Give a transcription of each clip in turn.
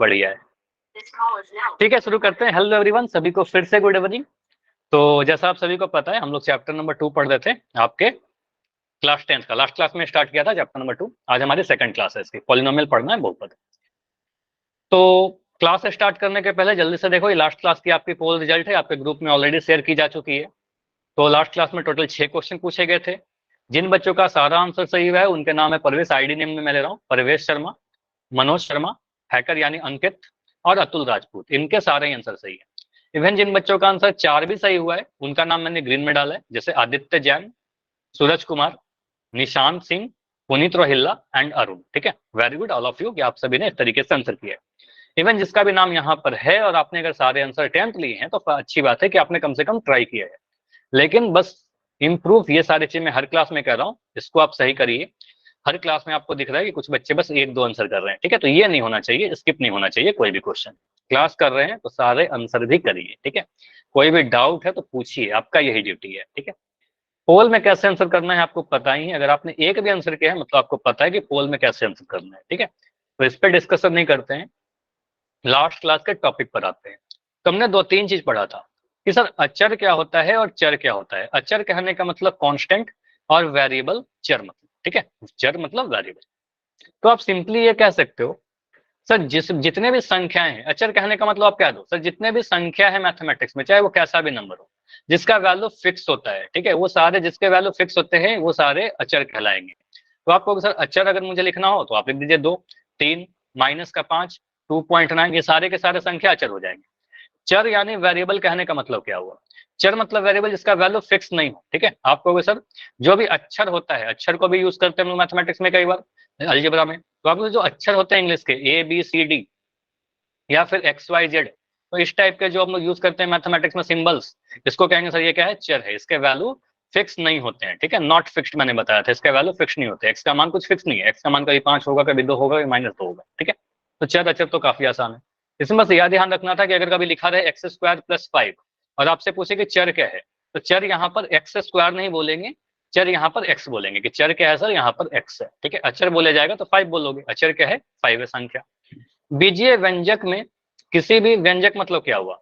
बढ़िया है। ठीक है, शुरू करते हैं। हेलो एवरीवन, सभी को फिर से गुड इवनिंग। तो जैसा आप सभी को पता है, हम लोग चैप्टर नंबर 2 पढ़ रहे थे आपके क्लास 10 का। लास्ट क्लास में स्टार्ट किया था चैप्टर नंबर 2। आज हमारी सेकंड क्लास है, इसकी पॉलिनोमियल पढ़ना है, बहुपद। तो क्लास स्टार्ट करने के पहले जल्दी से देखो, ये लास्ट क्लास की आपकी पोल रिजल्ट है, आपके ग्रुप में ऑलरेडी शेयर की जा चुकी है। तो लास्ट क्लास में टोटल 6 क्वेश्चन पूछे गए थे। जिन बच्चों का सारा आंसर सही हुआ है उनके नाम है परवेश, आईडी नेम में मैं ले रहा हूँ परवेश शर्मा, मनोज शर्मा, हैकर यानी अंकित और अतुल राजपूत। इनके सारे ही आंसर सही है। इवन जिन बच्चों का आंसर 4 भी सही हुआ है उनका नाम मैंने ग्रीन में डाला है, जैसे आदित्य जैन, सूरज कुमार, निशांत सिंह, पुनीत रोहिल्ला एंड अरुण। ठीक है, very good all of you कि आप सभी ने इस तरीके से आंसर किया है। इवन जिसका भी नाम यहाँ पर है और आपने अगर सारे आंसर 10th लिए हैं तो अच्छी बात है कि आपने कम से कम ट्राई किया है। लेकिन बस इम्प्रूव, ये सारी चीज मैं हर क्लास में कर रहा हूँ, इसको आप सही करिए। हर क्लास में आपको दिख रहा है कि कुछ बच्चे बस 1-2 आंसर कर रहे हैं। ठीक है, तो ये नहीं होना चाहिए, स्किप नहीं होना चाहिए कोई भी क्वेश्चन। क्लास कर रहे हैं तो सारे आंसर भी करिए। ठीक है, कोई भी डाउट है तो पूछिए, आपका यही ड्यूटी है। ठीक है, पोल में कैसे आंसर करना है आपको पता ही है। अगर आपने एक भी आंसर किया है मतलब आपको पता है कि पोल में कैसे आंसर करना है। ठीक है, तो इस पर डिस्कशन नहीं करते हैं, लास्ट क्लास के टॉपिक पर आते हैं। तो हमने 2-3 चीज पढ़ा था कि सर अचर क्या होता है और चर क्या होता है। अचर कहने का मतलब कांस्टेंट और वेरिएबल चर मतलब। ठीक है, चर मतलब वेरिएबल। तो आप सिंपली ये कह सकते हो सर जितने भी संख्याएं हैं, अचर कहने का मतलब आप क्या दो सर, जितने भी संख्या है मैथमेटिक्स में, चाहे वो कैसा भी नंबर हो, जिसका वैल्यू फिक्स होता है। ठीक है, वो सारे जिसके वैल्यू फिक्स होते हैं वो सारे अचर कहलाएंगे। तो आपको सर अचर अगर मुझे लिखना हो तो आप लिख दीजिए 2, 3, -5, 2.9, ये सारे के सारे संख्या अचर हो जाएंगे। चर यानी वेरिएबल कहने का मतलब क्या हुआ, चर मतलब वेरिएबल जिसका वैल्यू फिक्स नहीं हो। ठीक है, आप कहोगे सर जो भी अक्षर होता है, अक्षर को भी यूज करते हैं हम लोग मैथमेटिक्स में कई बार अलजेब्रा में। तो आपको जो अक्षर होते हैं इंग्लिश के ABCD या फिर XYZ, तो इस टाइप के जो हम लोग यूज करते हैं मैथमेटिक्स में सिंबल्स, इसको कहेंगे सर ये क्या है, चर है, इसके वैल्यू फिक्स नहीं होते हैं। ठीक है, नॉट फिक्स्ड मैंने बताया था, इसका वैल्यू फिक्स नहीं होते। एक्स का मान कुछ फिक्स नहीं है, एक्स का मान कभी 5 होगा, कभी 2 होगा, कभी -2 होगा। ठीक है, तो चर अचर तो काफी आसान है। इसमें बस यह ध्यान रखना था कि अगर कभी लिखा रहे x² + 5 और आपसे पूछे कि चर क्या है, तो चर यहाँ पर x² नहीं बोलेंगे, चर यहाँ पर x बोलेंगे कि चर क्या है सर, यहाँ पर x है। ठीक है, अचर बोले जाएगा तो 5 बोलोगे, अचर क्या है, 5 है संख्या। बीजीय व्यंजक में किसी भी व्यंजक मतलब क्या हुआ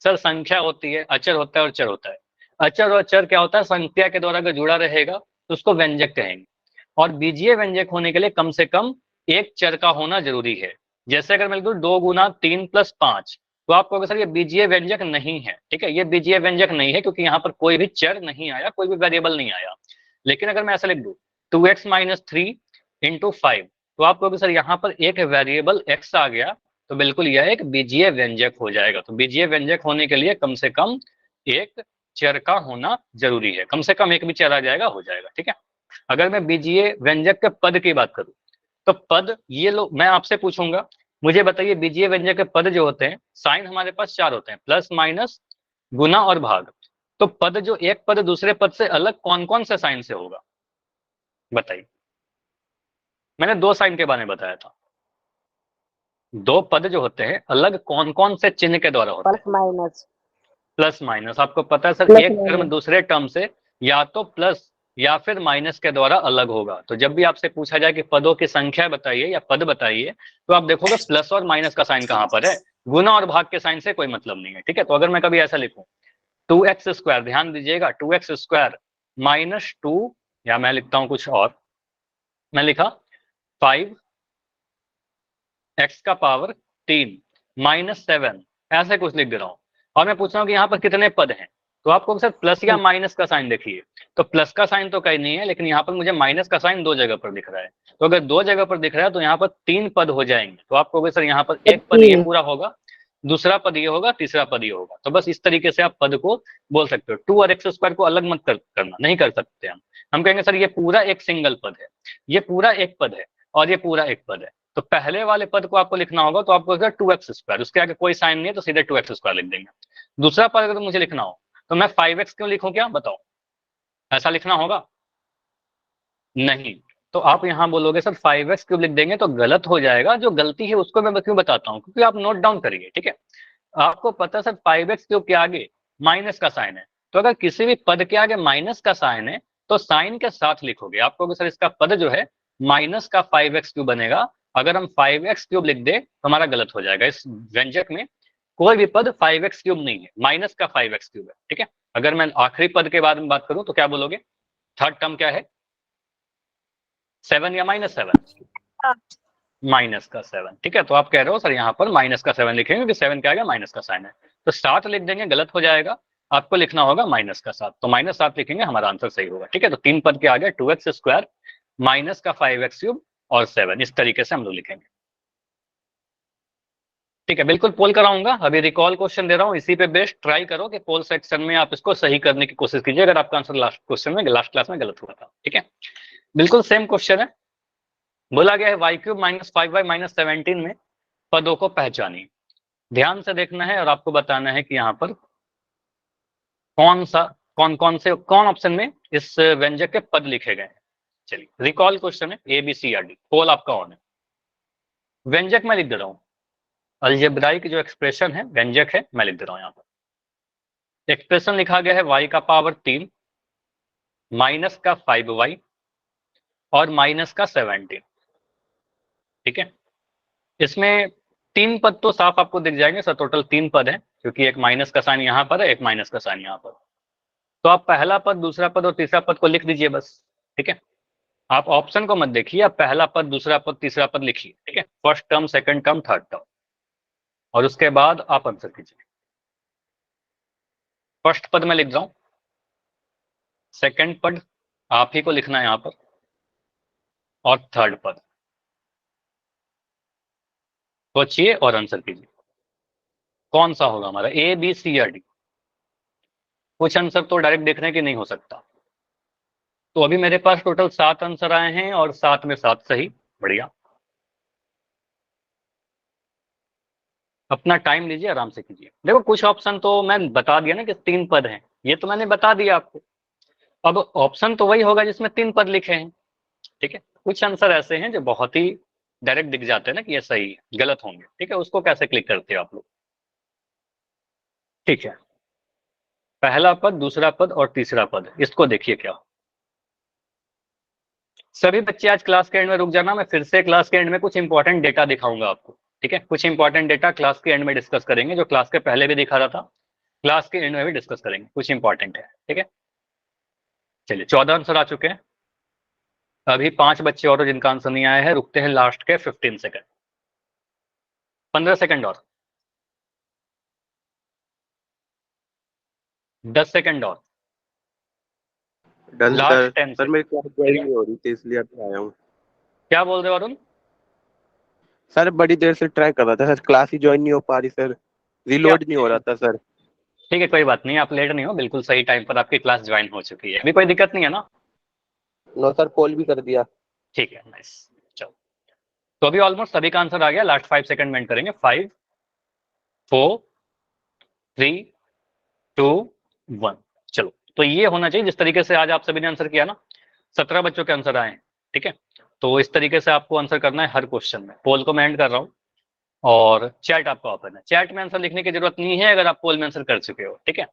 सर, संख्या होती है, अचर होता है और चर होता है। अचर और चर क्या होता है, संख्या के द्वारा अगर जुड़ा रहेगा तो उसको व्यंजक कहेंगे। और बीजीय व्यंजक होने के लिए कम से कम एक चर का होना जरूरी है। जैसे अगर मैं लिख दूं 2 × 3 + 5, तो आप कहोगे सर ये बीजीय व्यंजक नहीं है। ठीक है, ये बीजीय व्यंजक नहीं है क्योंकि यहाँ पर कोई भी चर नहीं आया, कोई भी वेरिएबल नहीं आया। लेकिन अगर मैं ऐसा लिख दूं 2x - 3 × 5, तो आप कहोगे सर यहाँ पर एक वेरिएबल x आ गया, तो बिल्कुल यह एक बीजीय व्यंजक हो जाएगा। तो बीजीय व्यंजक होने के लिए कम से कम एक चर का होना जरूरी है, कम से कम एक भी चर आ जाएगा, हो जाएगा। ठीक है, अगर मैं बीजीय व्यंजक के पद की बात करूं तो पद ये लो, मैं आपसे पूछूंगा मुझे बताइए बीजीय व्यंजक के पद जो होते हैं, साइन हमारे पास 4 होते हैं, प्लस, माइनस, गुना और भाग। तो पद जो एक पद दूसरे पद से अलग कौन कौन से साइन से होगा बताइए। मैंने 2 साइन के बारे में बताया था, 2 पद जो होते हैं अलग कौन कौन से चिन्ह के द्वारा होते हैं, प्लस माइनस। Plus minus. आपको पता है सर प्लस एक टर्म माइनस। दूसरे टर्म से या तो प्लस या फिर माइनस के द्वारा अलग होगा। तो जब भी आपसे पूछा जाए कि पदों की संख्या बताइए या पद बताइए, तो आप देखोगे प्लस और माइनस का साइन कहां पर है, गुना और भाग के साइन से कोई मतलब नहीं है। ठीक है, तो अगर मैं कभी ऐसा लिखूं 2x², ध्यान दीजिएगा 2x² -2, या मैं लिखता हूं कुछ और, मैं लिखा 5x⁻³ -7, ऐसे कुछ लिख दे रहा हूं। और मैं पूछ रहा हूँ कि यहाँ पर कितने पद हैं, तो आपको सर प्लस या माइनस का साइन देखिए, तो प्लस का साइन तो कहीं नहीं है, लेकिन यहाँ पर मुझे माइनस का साइन 2 जगह पर दिख रहा है। तो अगर 2 जगह पर दिख रहा है तो यहाँ पर 3 पद हो जाएंगे। तो आपको सर यहाँ पर एक पद ये पूरा होगा, दूसरा पद ये होगा, तीसरा पद ये होगा। तो बस इस तरीके से आप पद को बोल सकते हो। 2 और x² को अलग मत करना, नहीं कर सकते हम कहेंगे सर ये पूरा एक सिंगल पद है, ये पूरा एक पद है और ये पूरा एक पद है। तो पहले वाले पद को आपको लिखना होगा तो आपको 2x², उसके आगे कोई साइन नहीं है तो सीधे 2x² लिख देंगे। दूसरा पद अगर मुझे लिखना हो तो मैं 5x क्यों लिखूं, क्या बताओ, ऐसा लिखना होगा नहीं। तो आप यहाँ बोलोगे सर 5x³ लिख देंगे तो गलत हो जाएगा। जो गलती है उसको मैं क्यों बताता हूँ, क्योंकि आप नोट डाउन करिए। ठीक है, आपको पता है सर 5x³ के आगे माइनस का साइन है, तो अगर किसी भी पद के आगे माइनस का साइन है तो साइन के साथ लिखोगे। आपको सर इसका पद जो है माइनस का 5x³ बनेगा, अगर हम 5x³ लिख दे तो हमारा गलत हो जाएगा। इस व्यंजक में कोई भी पद 5x³ नहीं है, माइनस का 5x³ है। ठीक है, अगर मैं आखिरी पद के बारे में बात करूं तो क्या बोलोगे? थर्ड टर्म क्या है? 7 या -7? माइनस का 7। ठीक है, तो आप कह रहे हो सर यहाँ पर माइनस का 7 लिखेंगे क्योंकि 7 क्या आ गया? माइनस का साइन है। तो 7 लिख देंगे, गलत हो जाएगा। आपको लिखना होगा -7, तो -7 लिखेंगे, हमारा आंसर सही होगा। ठीक है, तो 3 पद के आ गया 2x² माइनस का 5x³ और 7। इस तरीके से हम लोग लिखेंगे। ठीक है, बिल्कुल पोल कराऊंगा। अभी रिकॉल क्वेश्चन दे रहा हूँ, इसी पे बेस्ट ट्राई करो कि पोल सेक्शन में आप इसको सही करने की कोशिश कीजिए अगर आपका आंसर लास्ट क्वेश्चन में, लास्ट क्लास में गलत हुआ था। ठीक है, बिल्कुल सेम क्वेश्चन है। बोला गया है y³ - 5y - 17 में पदों को पहचानिए। ध्यान से देखना है और आपको बताना है कि यहाँ पर कौन ऑप्शन में इस व्यंजक के पद लिखे गए हैं। चलिए, रिकॉल क्वेश्चन है, A B C या D। पोल आपका ऑन है। व्यंजक मैं लिख दे रहा हूँ, अलजेब्राइक जो एक्सप्रेशन है व्यंजक है, मैं लिख दे रहा हूँ यहाँ पर। एक्सप्रेशन लिखा गया है y का पावर 3 माइनस का 5y और माइनस का 17। ठीक है, इसमें 3 पद तो साफ आपको दिख जाएंगे सर, टोटल 3 पद है क्योंकि एक माइनस का साइन यहाँ पर है, एक माइनस का साइन यहाँ पर। तो आप पहला पद, दूसरा पद और तीसरा पद को लिख दीजिए बस। ठीक है, आप ऑप्शन को मत देखिए, आप पहला पद, दूसरा पद, तीसरा पद लिखिए। ठीक है, first term, second term, third term, और उसके बाद आप आंसर कीजिए। फर्स्ट पद में लिख रहा हूं, सेकंड पद आप ही को लिखना है यहाँ पर, और थर्ड पद। सोचिए और आंसर कीजिए, कौन सा होगा हमारा? A B C या D? कुछ आंसर तो डायरेक्ट देखने की नहीं हो सकता। तो अभी मेरे पास टोटल 7 आंसर आए हैं और 7 में 7 सही। बढ़िया, अपना टाइम लीजिए, आराम से कीजिए। देखो, कुछ ऑप्शन तो मैं बता दिया ना कि 3 पद हैं, ये तो मैंने बता दिया आपको। अब ऑप्शन तो वही होगा जिसमें 3 पद लिखे हैं। ठीक है, कुछ आंसर ऐसे हैं जो बहुत ही डायरेक्ट दिख जाते हैं ना कि ये सही है, गलत होंगे। ठीक है, उसको कैसे क्लिक करते हो आप लोग? ठीक है, पहला पद, दूसरा पद और तीसरा पद, इसको देखिए क्या। सभी बच्चे आज क्लास के एंड में रुक जाना, मैं फिर से क्लास के एंड में कुछ इंपॉर्टेंट डेटा दिखाऊंगा आपको। ठीक है, कुछ इंपॉर्टेंट डेटा क्लास के एंड में डिस्कस करेंगे, जो क्लास के पहले भी दिखा रहा था, क्लास के एंड में भी डिस्कस करेंगे, कुछ इंपॉर्टेंट है। ठीक है, चलिए 14 आंसर आ चुके हैं। अभी 5 बच्चे और जिनका आंसर नहीं आया है, रुकते हैं लास्ट के 15 सेकंड, 15 सेकंड और, 10 सेकंड और, done last sir. 10 sir second. मेरी क्लास ज्वाइन नहीं हो रही थी इसलिए अभी आया हूँ। क्या बोल रहे हो अरुण? सर बड़ी देर से ट्राई कर रहा था सर, क्लास ही ज्वाइन नहीं हो पा रही सर, रिलोड नहीं हो रहा था सर। ठीक है, कोई बात नहीं, आप लेट नहीं हो, बिल्कुल सही टाइम पर आपकी क्लास ज्वाइन हो चुकी है, अभी कोई दिक्कत नहीं है ना? नो सर, कॉल भी कर दिया। ठीक है, नाइस। चलो, तो अभी ऑलमोस्ट सभी का आंसर आ गया। लास्ट 5 सेकंड में करेंगे। 5 4 3 2 1। चलो, तो ये होना चाहिए जिस तरीके से आज आप सभी ने आंसर किया ना। 17 बच्चों के आंसर आए हैं। ठीक है, तो इस तरीके से आपको आंसर करना है हर क्वेश्चन में। पोल को मैं एंड कर रहा हूँ और चैट आपका ओपन है। चैट में आंसर लिखने की जरूरत नहीं है अगर आप पोल में आंसर कर चुके हो। ठीक है,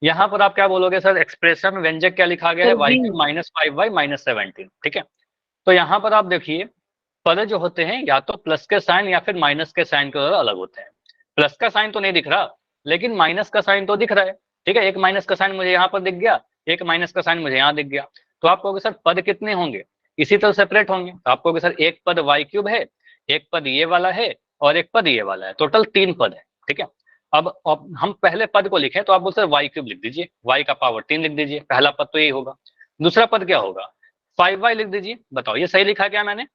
यहाँ पर आप क्या बोलोगे सर? एक्सप्रेशन व्यंजक क्या लिखा गया है? y³ - 5y - 17। ठीक है, तो यहाँ पर आप देखिए, पद जो होते हैं या तो प्लस के साइन या फिर माइनस के साइन के द्वारा अलग होते हैं। प्लस का साइन तो नहीं दिख रहा, लेकिन माइनस का साइन तो दिख रहा है। ठीक है, एक माइनस का साइन मुझे यहाँ पर दिख गया, एक माइनस का साइन मुझे यहाँ दिख गया। तो आप कहोगे सर पद कितने होंगे? इसी तरह सेपरेट होंगे। तो आप कहोगे सर एक पद y³ है, एक पद ये वाला है, और एक पद ये वाला है, टोटल 3 पद है। ठीक है, अब हम पहले पद को लिखें तो आप बोलते y³ लिख दीजिए, y का पावर 3 लिख दीजिए, पहला पद तो यही होगा। दूसरा पद क्या होगा? 5y लिख दीजिए। बताओ ये सही लिखा क्या मैंने?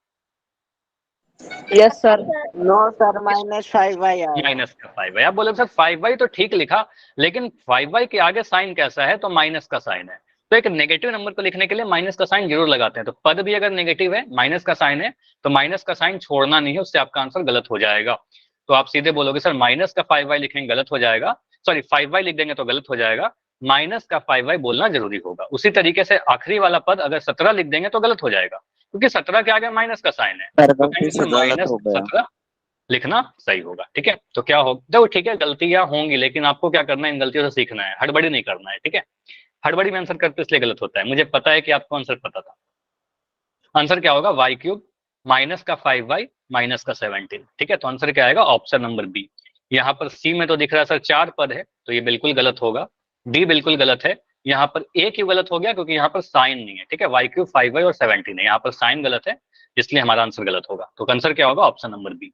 Yes sir. No sir, -5y आया। माइनस का 5y। आप बोले सर 5y तो ठीक लिखा, लेकिन 5y के आगे साइन कैसा है? तो माइनस का साइन है। तो एक नेगेटिव नंबर को लिखने के लिए माइनस का साइन जरूर लगाते हैं। तो पद भी अगर नेगेटिव है, माइनस का साइन है, तो माइनस का साइन छोड़ना नहीं है, उससे आपका आंसर गलत हो जाएगा। तो आप सीधे बोलोगे सर माइनस का 5y लिखेंगे गलत हो जाएगा, सॉरी 5y लिख देंगे तो गलत हो जाएगा, माइनस का 5y बोलना जरूरी होगा। उसी तरीके से आखिरी वाला पद अगर 17 लिख देंगे तो गलत हो जाएगा, क्योंकि 17 के आगे माइनस का साइन है। सर तो गलती कहेंगे से सर गलत हो गया। -17 लिखना सही होगा। ठीक है, तो क्या हो, देखो ठीक है गलतियां होंगी, लेकिन आपको क्या करना है? इन गलतियों से सीखना है, हड़बड़ी नहीं करना है। ठीक है, हड़बड़ी में आंसर करते इसलिए गलत होता है। मुझे पता है कि आपको आंसर पता था। आंसर क्या होगा? y³ माइनस का 5y माइनस का 17। ठीक है, तो आंसर क्या आएगा? Option number B. यहाँ पर सी में तो दिख रहा है सर 4 पद है, तो ये बिल्कुल गलत होगा। डी बिल्कुल गलत है। यहाँ पर ए क्यों गलत हो गया? क्योंकि यहाँ पर साइन नहीं है। ठीक है, y क्यूब 5y और 17 है, यहाँ पर साइन गलत है, इसलिए हमारा आंसर गलत होगा। तो आंसर क्या होगा? Option number B.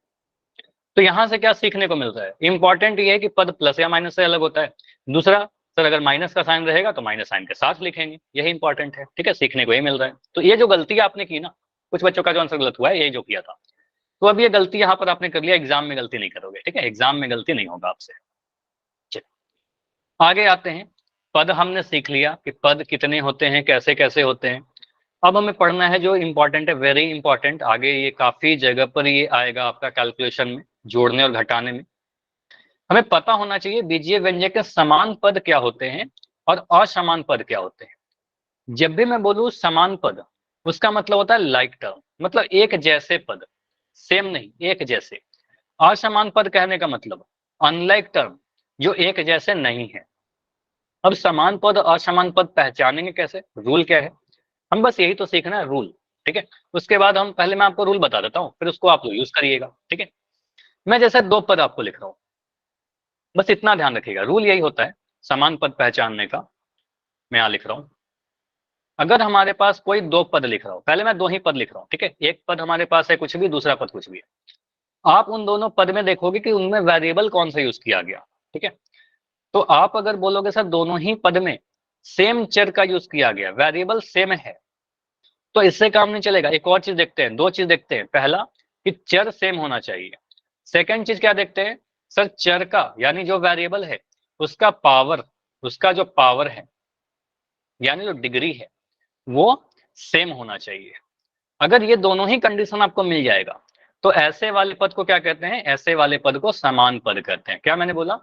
तो यहाँ से क्या सीखने को मिलता है? इंपॉर्टेंट ये है कि पद प्लस या माइनस से अलग होता है। दूसरा, सर अगर माइनस का साइन रहेगा तो माइनस साइन के साथ लिखेंगे, यही इंपॉर्टेंट है। ठीक है, सीखने को ये मिल रहा है। तो ये जो गलती आपने की ना, कुछ बच्चों का जो आंसर गलत हुआ है, ये जो किया था, तो अब ये गलती यहाँ पर आपने कर लिया, एग्जाम में गलती नहीं करोगे। ठीक है, एग्जाम में गलती नहीं होगा आपसे। आगे आते हैं। पद हमने सीख लिया कि पद कितने होते हैं, कैसे कैसे होते हैं। अब हमें पढ़ना है जो इंपॉर्टेंट है, वेरी इंपॉर्टेंट। आगे ये काफी जगह पर ये आएगा आपका कैलकुलेशन में, जोड़ने और घटाने में। हमें पता होना चाहिए बीजीय व्यंजक के समान पद क्या होते हैं और असमान पद क्या होते हैं। जब भी मैं बोलूं समान पद, उसका मतलब होता है लाइक टर्म, मतलब एक जैसे पद, सेम नहीं, एक जैसे। असमान पद कहने का मतलब अनलाइक टर्म, जो एक जैसे नहीं है। अब समान पद असमान पद पहचानेंगे कैसे? रूल क्या है? हम बस यही तो सीखना है, रूल। ठीक है, उसके बाद हम पहले मैं आपको रूल बता देता हूँ, फिर उसको आप लोग यूज करिएगा। ठीक है, मैं जैसे 2 पद आपको लिख रहा हूँ, बस इतना ध्यान रखिएगा। रूल यही होता है समान पद पहचानने का। मैं यहां लिख रहा हूं, अगर हमारे पास कोई 2 पद लिख रहा हूं, पहले मैं 2 ही पद लिख रहा हूं। ठीक है, एक पद हमारे पास है कुछ भी, दूसरा पद कुछ भी है। आप उन दोनों पद में देखोगे कि उनमें वेरिएबल कौन सा यूज किया गया। ठीक है, तो आप अगर बोलोगे सर दोनों ही पद में सेम चर का यूज किया गया, वेरिएबल सेम है, तो इससे काम नहीं चलेगा। एक और चीज देखते हैं, 2 चीज देखते हैं। पहला कि चर सेम होना चाहिए। सेकंड चीज क्या देखते हैं? सर चर का यानी जो वेरिएबल है उसका पावर, उसका जो पावर है यानी जो डिग्री है, वो सेम होना चाहिए। अगर ये दोनों ही कंडीशन आपको मिल जाएगा तो ऐसे वाले पद को क्या कहते हैं? ऐसे वाले पद को समान पद कहते हैं। क्या मैंने बोला?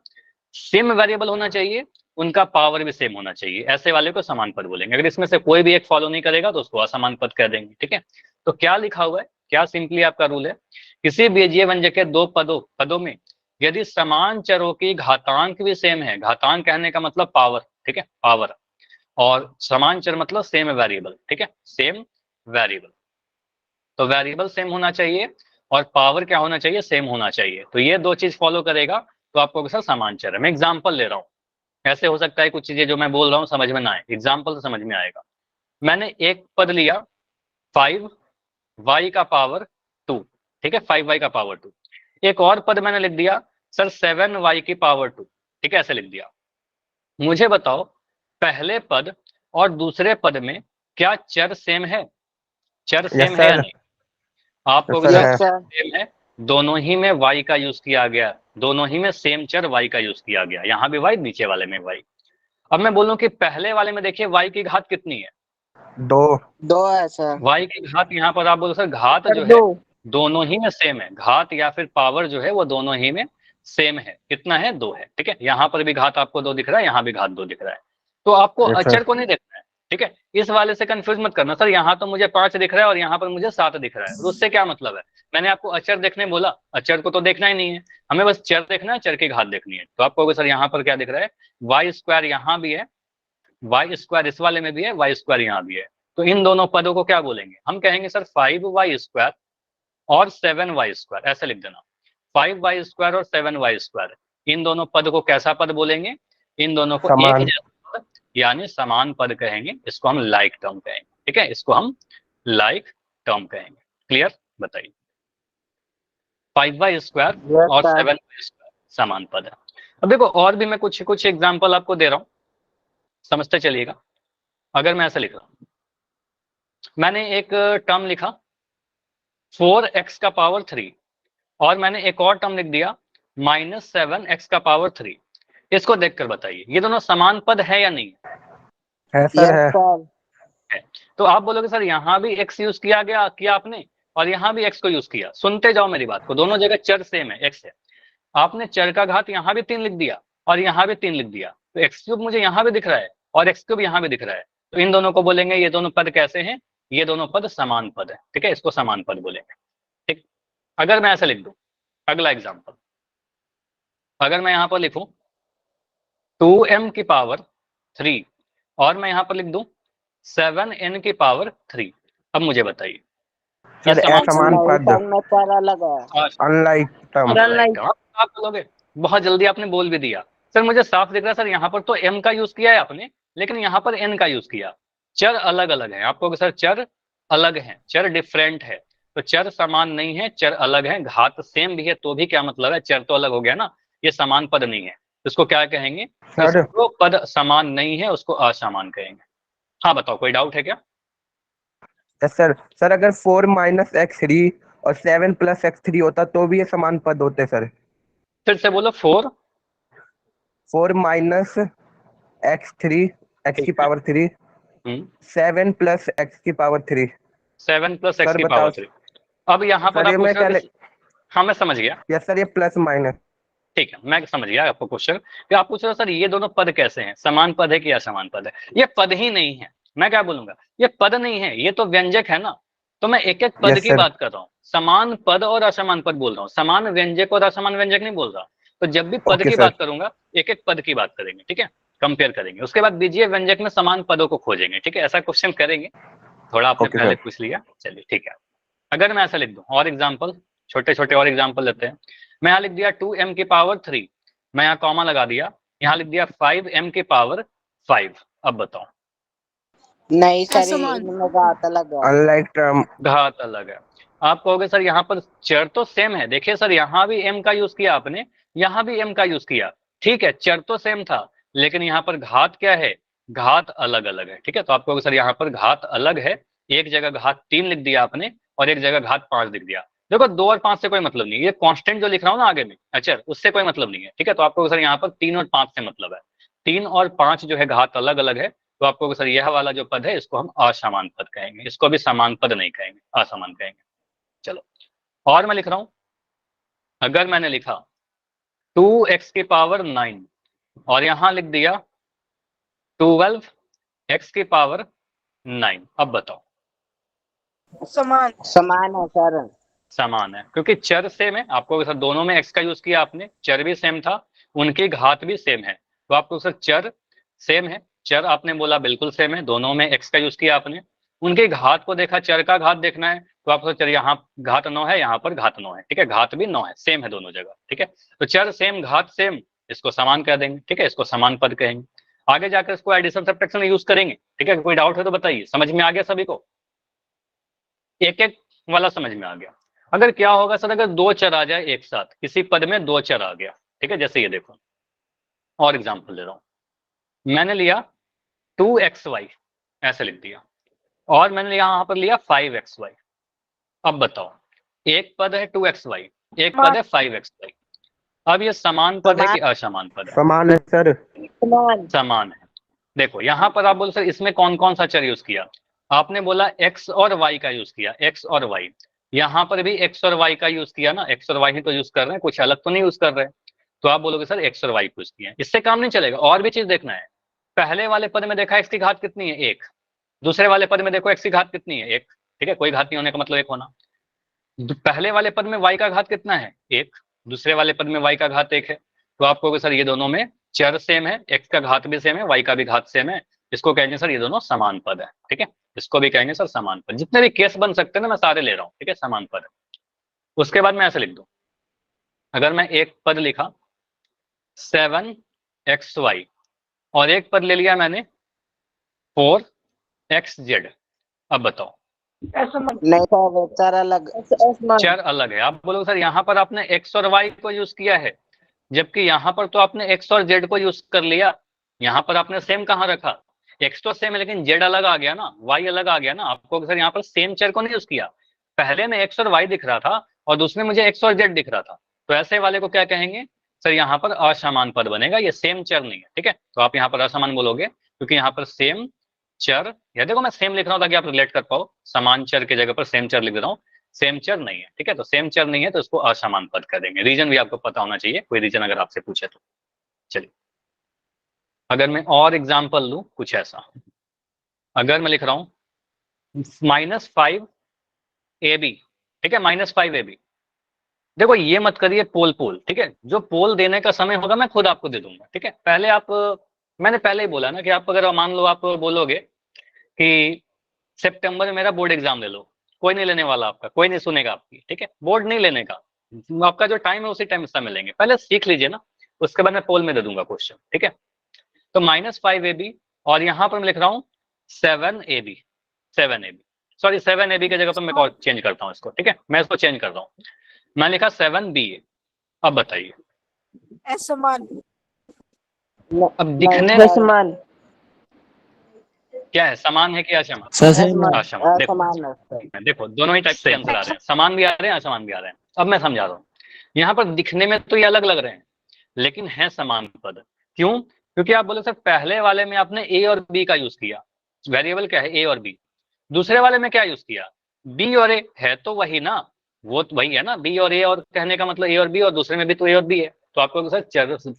सेम वेरिएबल होना चाहिए, उनका पावर भी सेम होना चाहिए, ऐसे वाले को समान पद बोलेंगे। अगर इसमें से कोई भी एक फॉलो नहीं करेगा तो उसको असमान पद कह देंगे। ठीक है, तो क्या लिखा हुआ है, क्या सिंपली आपका रूल है? किसी बीजीय व्यंजक के 2 पदों में यदि समान चरों की घातांक भी सेम है, घातांक कहने का मतलब पावर। ठीक है, पावर, और समान चर मतलब सेम वेरिएबल। ठीक है, सेम वेरिएबल, तो वेरिएबल सेम होना चाहिए और पावर क्या होना चाहिए? सेम होना चाहिए। तो ये 2 चीज फॉलो करेगा तो आपको सर समान चर है। मैं एग्जांपल ले रहा हूँ, ऐसे हो सकता है कुछ चीजें जो मैं बोल रहा हूँ समझ में ना आए, एग्जांपल से समझ में आएगा। मैंने एक पद लिया 5y का पावर 2। ठीक है, 5y का पावर 2। एक और पद मैंने लिख दिया सर 7y की पावर 2। ठीक है, ऐसे लिख दिया। मुझे बताओ पहले पद और दूसरे पद में क्या चर सेम है? चर यस सेम है या सर। नहीं? आपको यस सर Yes, है। sir. सेम है, दोनों ही में y का यूज किया गया, दोनों ही में सेम चर y का यूज किया गया। यहाँ भी y, नीचे वाले में y। अब मैं बोलूं कि पहले वाले में देखिए y की घात कितनी है? 2। 2 है सर। y की घात, यहाँ पर आप बोलो सर घात सर जो 2। है दोनों ही में सेम है, घात या फिर पावर जो है वो दोनों ही में सेम है। कितना है? 2 है। ठीक है, यहाँ पर भी घात आपको 2 दिख रहा है, यहाँ भी घात 2 दिख रहा है। तो आपको यस अक्षर सर। को नहीं देखना है। ठीक है, इस वाले से कंफ्यूज मत करना, सर यहाँ तो मुझे 5 दिख रहा है और यहाँ पर मुझे 7 दिख रहा है, तो उससे क्या मतलब है? मैंने आपको अक्षर देखने बोला, अक्षर को तो देखना ही नहीं है, हमें बस चर देखना है, चर की घात देखनी है। तो आपको सर यहाँ पर क्या दिख रहा है? वाई स्क्वायर यहाँ भी है, वाई स्क्वायर इस वाले में भी है, वाई स्क्वायर यहाँ भी है। तो इन दोनों पदों को क्या बोलेंगे? हम कहेंगे सर 5y स्क्वायर और 7y स्क्वायर, ऐसे लिख देना। 5y स्क्वायर और 7y स्क्वायर, इन दोनों पद को कैसा पद बोलेंगे? इन दोनों को एक समान। जैसा पद यानी समान पद कहेंगे। इसको हम लाइक टर्म कहेंगे। ठीक है, इसको हम लाइक टर्म कहेंगे। क्लियर? बताइए। 5y स्क्वायर Yes, और sir. 7y स्क्वायर समान पद है। अब देखो और भी मैं कुछ कुछ एग्जाम्पल आपको दे रहा हूँ, समझते चलिएगा। अगर मैं ऐसा लिख रहा हूं, मैंने एक टर्म लिखा 4x का पावर 3 और मैंने एक और टर्म लिख दिया -7x का पावर 3। इसको देखकर बताइए ये दोनों समान पद है या नहीं है सर Yes, है। sir. है? तो आप बोलोगे सर यहाँ भी x यूज किया गया, किया आपने, और यहाँ भी x को यूज किया। सुनते जाओ मेरी बात को, दोनों जगह चर सेम है, x है। आपने चर का घात यहाँ भी 3 लिख दिया और यहाँ भी 3 लिख दिया, तो एक्स क्यूब मुझे यहाँ भी दिख रहा है और एक्स क्यूब यहाँ भी दिख रहा है। तो इन दोनों को बोलेंगे ये दोनों पद कैसे हैं? ये दोनों पद समान पद है। ठीक है, इसको समान पद बोलेंगे। ठीक, अगर मैं ऐसा लिख दूं, अगला एग्जाम्पल, अगर मैं यहाँ पर लिखूं 2m की पावर 3 और मैं यहाँ पर लिख दूं 7n की पावर 3। अब मुझे बताइए ये सर समान असमान नहीं पद सर मैं चार अलग है। Unlike term Unlike term। आप बोलोगे, बहुत जल्दी आपने बोल भी दिया। सर मुझे साफ दिख रहा है सर, यहाँ पर तो m का यूज किया है आपने, लेकिन यहाँ पर n का यूज किया। चर अलग अलग है, आपको सर चर अलग है, चर डिफरेंट है, तो चर समान नहीं है, चर अलग है। घात सेम भी है तो भी क्या मतलब है, चर तो अलग हो गया ना, ये समान पद नहीं है, इसको क्या कहेंगे? सर। जो पद समान नहीं है उसको असमान कहेंगे। हाँ बताओ, कोई डाउट है क्या? Yes sir. सर अगर 4 माइनस एक्स थ्री और 7 प्लस एक्स थ्री होता तो भी ये समान पद होते सर। फिर से बोलो। 4। 4 माइनस एक्स थ्री एक्स की ठीक है। पावर थ्री 7 प्लस एक्स की power three. 7 plus x sir की बताओ पावर 3। अब यहाँ पर सर, आप ये पूछ मैं रहे क्या हो हाँ मैं समझ गया। यस सर, ये प्लस माइनस। ठीक है, मैं समझ गया आपको क्वेश्चन कि आप पूछ रहे हो सर ये दोनों पद कैसे हैं, समान पद है कि असमान पद है? ये पद ही नहीं है। मैं क्या बोलूंगा, ये पद नहीं है, ये तो व्यंजक है ना। तो मैं एक एक पद यस की सर। बात कर रहा हूँ, समान पद और असमान पद बोल रहा हूँ, समान व्यंजक और असमान व्यंजक नहीं बोल रहा। तो जब भी पद ओके की सर। बात करूंगा, एक एक पद की बात करेंगे, ठीक है, कंपेयर करेंगे, उसके बाद बीजीय व्यंजक में समान पदों को खोजेंगे, ठीक है, ऐसा क्वेश्चन करेंगे। थोड़ा आपने ओके पहले सर। पूछ लिया, चलिए ठीक है। अगर मैं ऐसा लिख दूं और एग्जाम्पल, छोटे छोटे और एग्जाम्पल लेते हैं। मैं यहाँ लिख दिया 2m की पावर 3, मैं यहाँ कॉमा लगा दिया, यहाँ लिख दिया 5m की पावर 5। अब बताओ। नहीं सर असमान। इनमें घात अलग है। Unlike term. घात अलग है। आप कहोगे सर यहाँ पर चर तो सेम है, देखिए सर यहाँ भी m का यूज किया आपने, यहाँ भी m का यूज किया, ठीक है, चर तो सेम था, लेकिन यहाँ पर घात क्या है, घात अलग अलग है, ठीक है। तो आप कहोगे सर यहाँ पर घात अलग है, एक जगह घात 3 लिख दिया आपने और एक जगह घात 5 लिख दिया। देखो 2 और 5 से कोई मतलब नहीं, ये कांस्टेंट जो लिख रहा हूँ ना आगे में, अच्छा, उससे कोई मतलब नहीं है, ठीक है। तो आपको सर यहाँ पर 3 और 5 से मतलब है, 3 और 5 जो है घात अलग अलग है। तो आपको सर यह वाला जो पद है इसको हम असमान पद कहेंगे, इसको भी समान पद नहीं कहेंगे, असमान कहेंगे। चलो, और मैं लिख रहा हूं, अगर मैंने लिखा 2x की पावर 9 और यहां लिख दिया 12x की पावर 9, अब बताओ। समान। समान है सर। समान है क्योंकि चर सेम है, आपको सर दोनों में x का यूज किया आपने, चर भी सेम था, उनकी घात भी सेम है, तो आपको सर चर सेम है, चर आपने बोला बिल्कुल सेम है, दोनों में x का यूज किया आपने, उनकी घात को देखा, चर का घात देखना है, तो आपको चर यहाँ घात 9 है, यहाँ पर घात 9 है, ठीक है, घात भी 9 है, सेम है दोनों जगह, ठीक है। तो चर सेम घात सेम, इसको समान कह देंगे, ठीक है, इसको समान पद कहेंगे। आगे जाकर इसको एडिशन सब्ट्रैक्शन में यूज करेंगे, ठीक है। कोई डाउट है तो बताइए, समझ में आ गया सभी को? एक एक वाला समझ में आ गया। अगर क्या होगा सर, अगर दो चर आ जाए एक साथ, किसी पद में दो चर आ गया, ठीक है, जैसे ये देखो, और एग्जांपल ले रहा हूं, मैंने लिया 2xy ऐसे लिख दिया, और मैंने यहां पर लिया 5xy। अब बताओ, एक पद है 2xy, एक पद है 5xy, अब ये समान पद है कि असमान पद है? समान है सर। समान। समान है। देखो यहां पर आप बोलो सर इसमें कौन कौन सा चर यूज किया, आपने बोला x और y का यूज किया, x और y, यहां पर भी x और y का यूज किया ना, x और y ही तो यूज कर रहे हैं, कुछ अलग तो नहीं यूज कर रहे हैं। तो आप बोलोगे सर x और y यूज किया, इससे काम नहीं चलेगा, और भी चीज देखना है। पहले वाले पद में देखा x की घात कितनी है, 1, दूसरे वाले पद में देखो x की घात कितनी है, 1, ठीक है, कोई घात नहीं होने का मतलब 1 होना। पहले वाले पद में y का घात कितना है, 1, दूसरे वाले पद में y का घात 1 है। तो आप कहोगे सर ये दोनों में चर सेम है, x का घात भी सेम है, y का भी घात सेम है, इसको कहेंगे सर ये दोनों समान पद है, ठीक है, इसको भी कहेंगे सर समान पद। जितने भी केस बन सकते हैं ना मैं सारे ले रहा हूँ, ठीक है, समान पद। उसके बाद मैं ऐसे लिख दूं, अगर मैं एक पद लिखा 7xy और एक पद ले लिया मैंने 4xz, अब बताओ। नहीं सर चार अलग। चर अलग है। आप बोलोगे सर यहाँ पर आपने x और y को यूज किया है, जबकि यहाँ पर तो आपने x और z को यूज कर लिया, यहाँ पर आपने सेम कहाँ रखा, x तो सेम है लेकिन z अलग आ गया ना, y अलग आ गया ना, आपको सर यहाँ पर सेम चर को नहीं यूज किया। पहले में x और y दिख रहा था और दूसरे में मुझे x और z दिख रहा था, तो ऐसे वाले को क्या कहेंगे सर, यहाँ पर असमान पद बनेगा, ये सेम चर नहीं है, ठीक है। तो आप यहाँ पर असमान बोलोगे क्योंकि यहाँ पर सेम चर, या देखो मैं सेम लिख रहा हूँ ताकि आप रिलेट कर पाओ, समान चर की जगह पर सेम चर लिख रहा हूँ, सेम चर नहीं है, ठीक है। तो सेम चर नहीं है तो इसको असमान पद कर देंगे। रीजन भी आपको पता होना चाहिए, कोई रीजन अगर आपसे पूछे तो। चलिए, अगर मैं और एग्जाम्पल लूं कुछ ऐसा, अगर मैं लिख रहा हूं -5ab, ठीक है, -5ab, देखो ये मत करिए पोल पोल, ठीक है, जो पोल देने का समय होगा मैं खुद आपको दे दूंगा, ठीक है। पहले आप, मैंने पहले ही बोला ना कि आप अगर मान लो आप बोलोगे कि सितंबर में मेरा बोर्ड एग्जाम ले लो, कोई नहीं लेने वाला आपका, कोई नहीं सुनेगा आपकी, ठीक है, बोर्ड नहीं लेने का, आपका जो टाइम है उसी टाइम हिस्सा मिलेंगे, पहले सीख लीजिए ना, उसके बाद मैं पोल में दे दूंगा क्वेश्चन, ठीक है। तो -5ab और यहाँ पर मैं लिख रहा हूँ 7ab, 7ab, सॉरी 7ab की जगह पर मैं चेंज करता हूँ इसको, ठीक है, मैं इसको चेंज कर रहा हूँ, मैं लिखा 7ba। अब बताइए, असमान। अब दिखने नहीं, असमान। क्या है, समान है कि असमान? असमान, असमान। देखो असमान है सर। देखो दोनों ही टाइप से आंसर आ रहे हैं, समान भी आ रहे हैं असमान भी आ रहे हैं। अब मैं समझा रहा हूँ, यहाँ पर दिखने में तो ये अलग लग रहे हैं लेकिन है समान पद। क्यों? क्योंकि आप बोले सर पहले वाले में आपने ए और बी का यूज किया, वेरिएबल क्या है, ए और बी। दूसरे वाले में क्या यूज किया, बी और ए, है तो वही ना, वो तो वही है ना, बी और ए, और कहने का मतलब ए और बी, और दूसरे में भी तो ए और बी है, तो आपको सर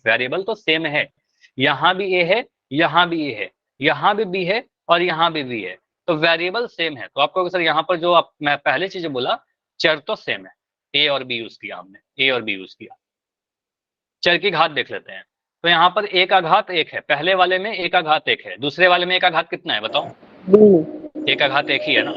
वेरिएबल तो सेम है, यहाँ भी ए है, यहाँ भी ए है, यहाँ भी बी है और यहाँ भी बी है, तो वेरिएबल सेम है। तो आपको सर यहाँ पर जो आप मैं पहले चीज बोला, चर तो सेम है, ए और बी यूज किया हमने, ए और बी यूज किया। चर की घात देख लेते हैं, तो यहाँ पर ए का घात 1 है, पहले वाले में ए का घात 1 है, दूसरे वाले में ए का घात कितना है बताओ, ए का घात 1 ही है ना।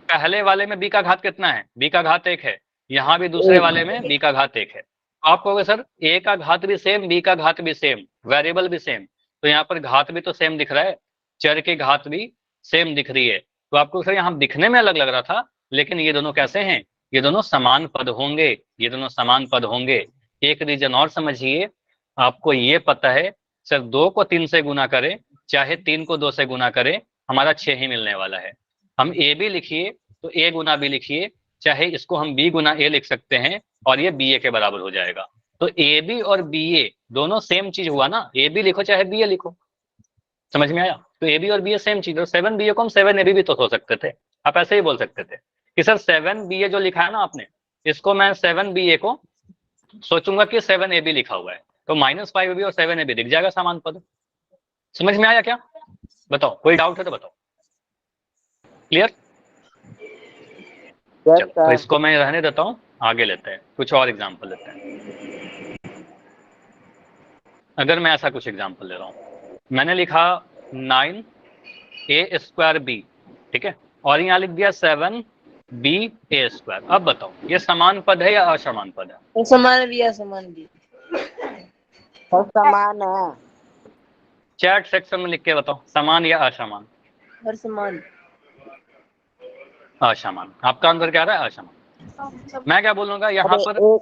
पहले वाले में बी का घात कितना है, बी का घात 1 है, यहाँ भी दूसरे वाले में बी का घात 1 है। आप कहोगे सर ए का घात भी सेम, बी का घात भी सेम, वेरिएबल भी सेम, तो यहाँ पर घात भी तो सेम दिख रहा है, चर की घात भी सेम दिख रही है, तो आपको सर यहाँ दिखने में अलग लग रहा था, लेकिन ये दोनों कैसे हैं, ये दोनों समान पद होंगे, ये दोनों समान पद होंगे। एक रीजन और समझिए, आपको ये पता है सर 2 को 3 से गुना करें चाहे 3 को 2 से गुना करें, हमारा 6 ही मिलने वाला है। हम ए भी लिखिए तो ए गुना बी लिखिए, चाहे इसको हम बी गुना ए लिख सकते हैं और ये बी ए के बराबर हो जाएगा। तो ए बी और बी ए दोनों सेम चीज हुआ ना, ए बी लिखो चाहे बी ए लिखो, समझ में आया। तो ए बी और बी ए सेम चीज, और 7ba को हम 7ab भी तो हो सकते थे, आप ऐसे ही बोल सकते थे कि सर 7ba जो लिखा है ना आपने, इसको मैं 7ba को सोचूंगा कि 7ab लिखा हुआ है, तो -5ab और 7ab दिख जाएगा समान पद। समझ में आया क्या, बताओ, कोई डाउट है तो बताओ, क्लियर? चलो तो इसको मैं रहने देता हूँ, आगे लेते हैं, कुछ और एग्जाम्पल लेते हैं। अगर मैं ऐसा कुछ एग्जाम्पल ले रहा हूँ, मैंने लिखा 9a²b, ठीक है, और यहाँ लिख दिया 7ba²। अब बताओ ये समान पद है या असमान पद है? असमान भी, असमान भी। असमान है। चैट सेक्शन में लिख के बताओ, समान या असमान? असमान। असमान। आपका आंसर क्या रहा है, असमान। मैं क्या बोलूंगा यहाँ पर,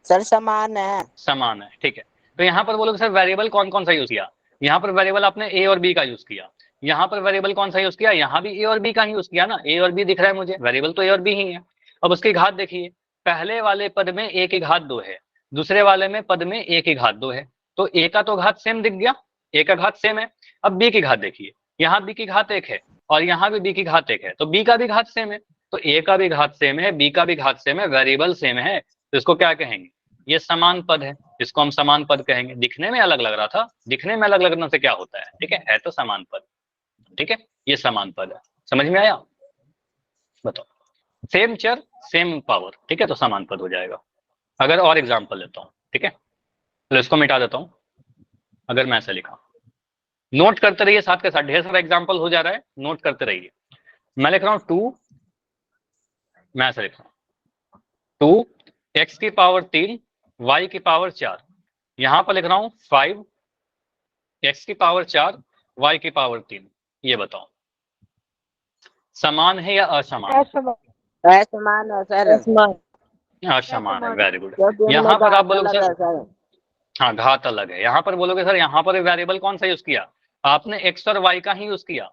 सर समान है। समान है, ठीक है। तो यहाँ पर बोलोगे सर वेरिएबल कौन कौन सा यूज किया, यहाँ पर वेरिएबल आपने ए और बी का यूज किया, यहाँ पर वेरिएबल कौन सा यूज किया, यहाँ भी ए और बी का ही यूज किया ना, ए और बी दिख रहा है मुझे, वेरिएबल तो ए और बी ही है। अब उसकी घात देखिए, पहले वाले पद में ए की घात 2 है, दूसरे वाले में पद में ए की घात 2 है, तो ए का तो घात सेम दिख गया, ए का घात सेम है। अब बी की घात देखिए, यहाँ बी की घात 1 है और यहाँ भी बी की घात 1 है, तो बी का भी घात सेम है, तो ए का भी घात सेम है, बी का भी घात सेम है, वेरिएबल सेम है, तो इसको क्या कहेंगे, ये समान पद है, इसको हम समान पद कहेंगे। दिखने में अलग लग रहा था, दिखने में अलग लगने से क्या होता है, ठीक है तो समान पद, ठीक है, ये समान पद है। समझ में आया, बताओ, सेम चर सेम पावर, ठीक है, तो समान पद हो जाएगा। अगर और एग्जाम्पल लेता हूँ, ठीक है, तो इसको मिटा देता हूँ। अगर मैं ऐसे लिखा, नोट करते रहिए साथ के साथ, ढेर सारा एग्जाम्पल हो जा रहा है, नोट करते रहिए। मैं लिख रहा हूँ 2, मैं ऐसे लिख रहा हूँ 2x की पावर 3 y की पावर 4, यहां पर लिख रहा हूं 5x की पावर 4 y की पावर 3। ये बताओ समान है या असमान? असमान है सर। असमान। असमान है, वेरी गुड। क्योंकि यहाँ इनमें पर आप घात बोलोगे अलग है सर, सर। हाँ घात अलग है। यहाँ पर बोलोगे सर यहाँ पर वेरिएबल कौन सा यूज किया, आपने x और y का ही यूज किया।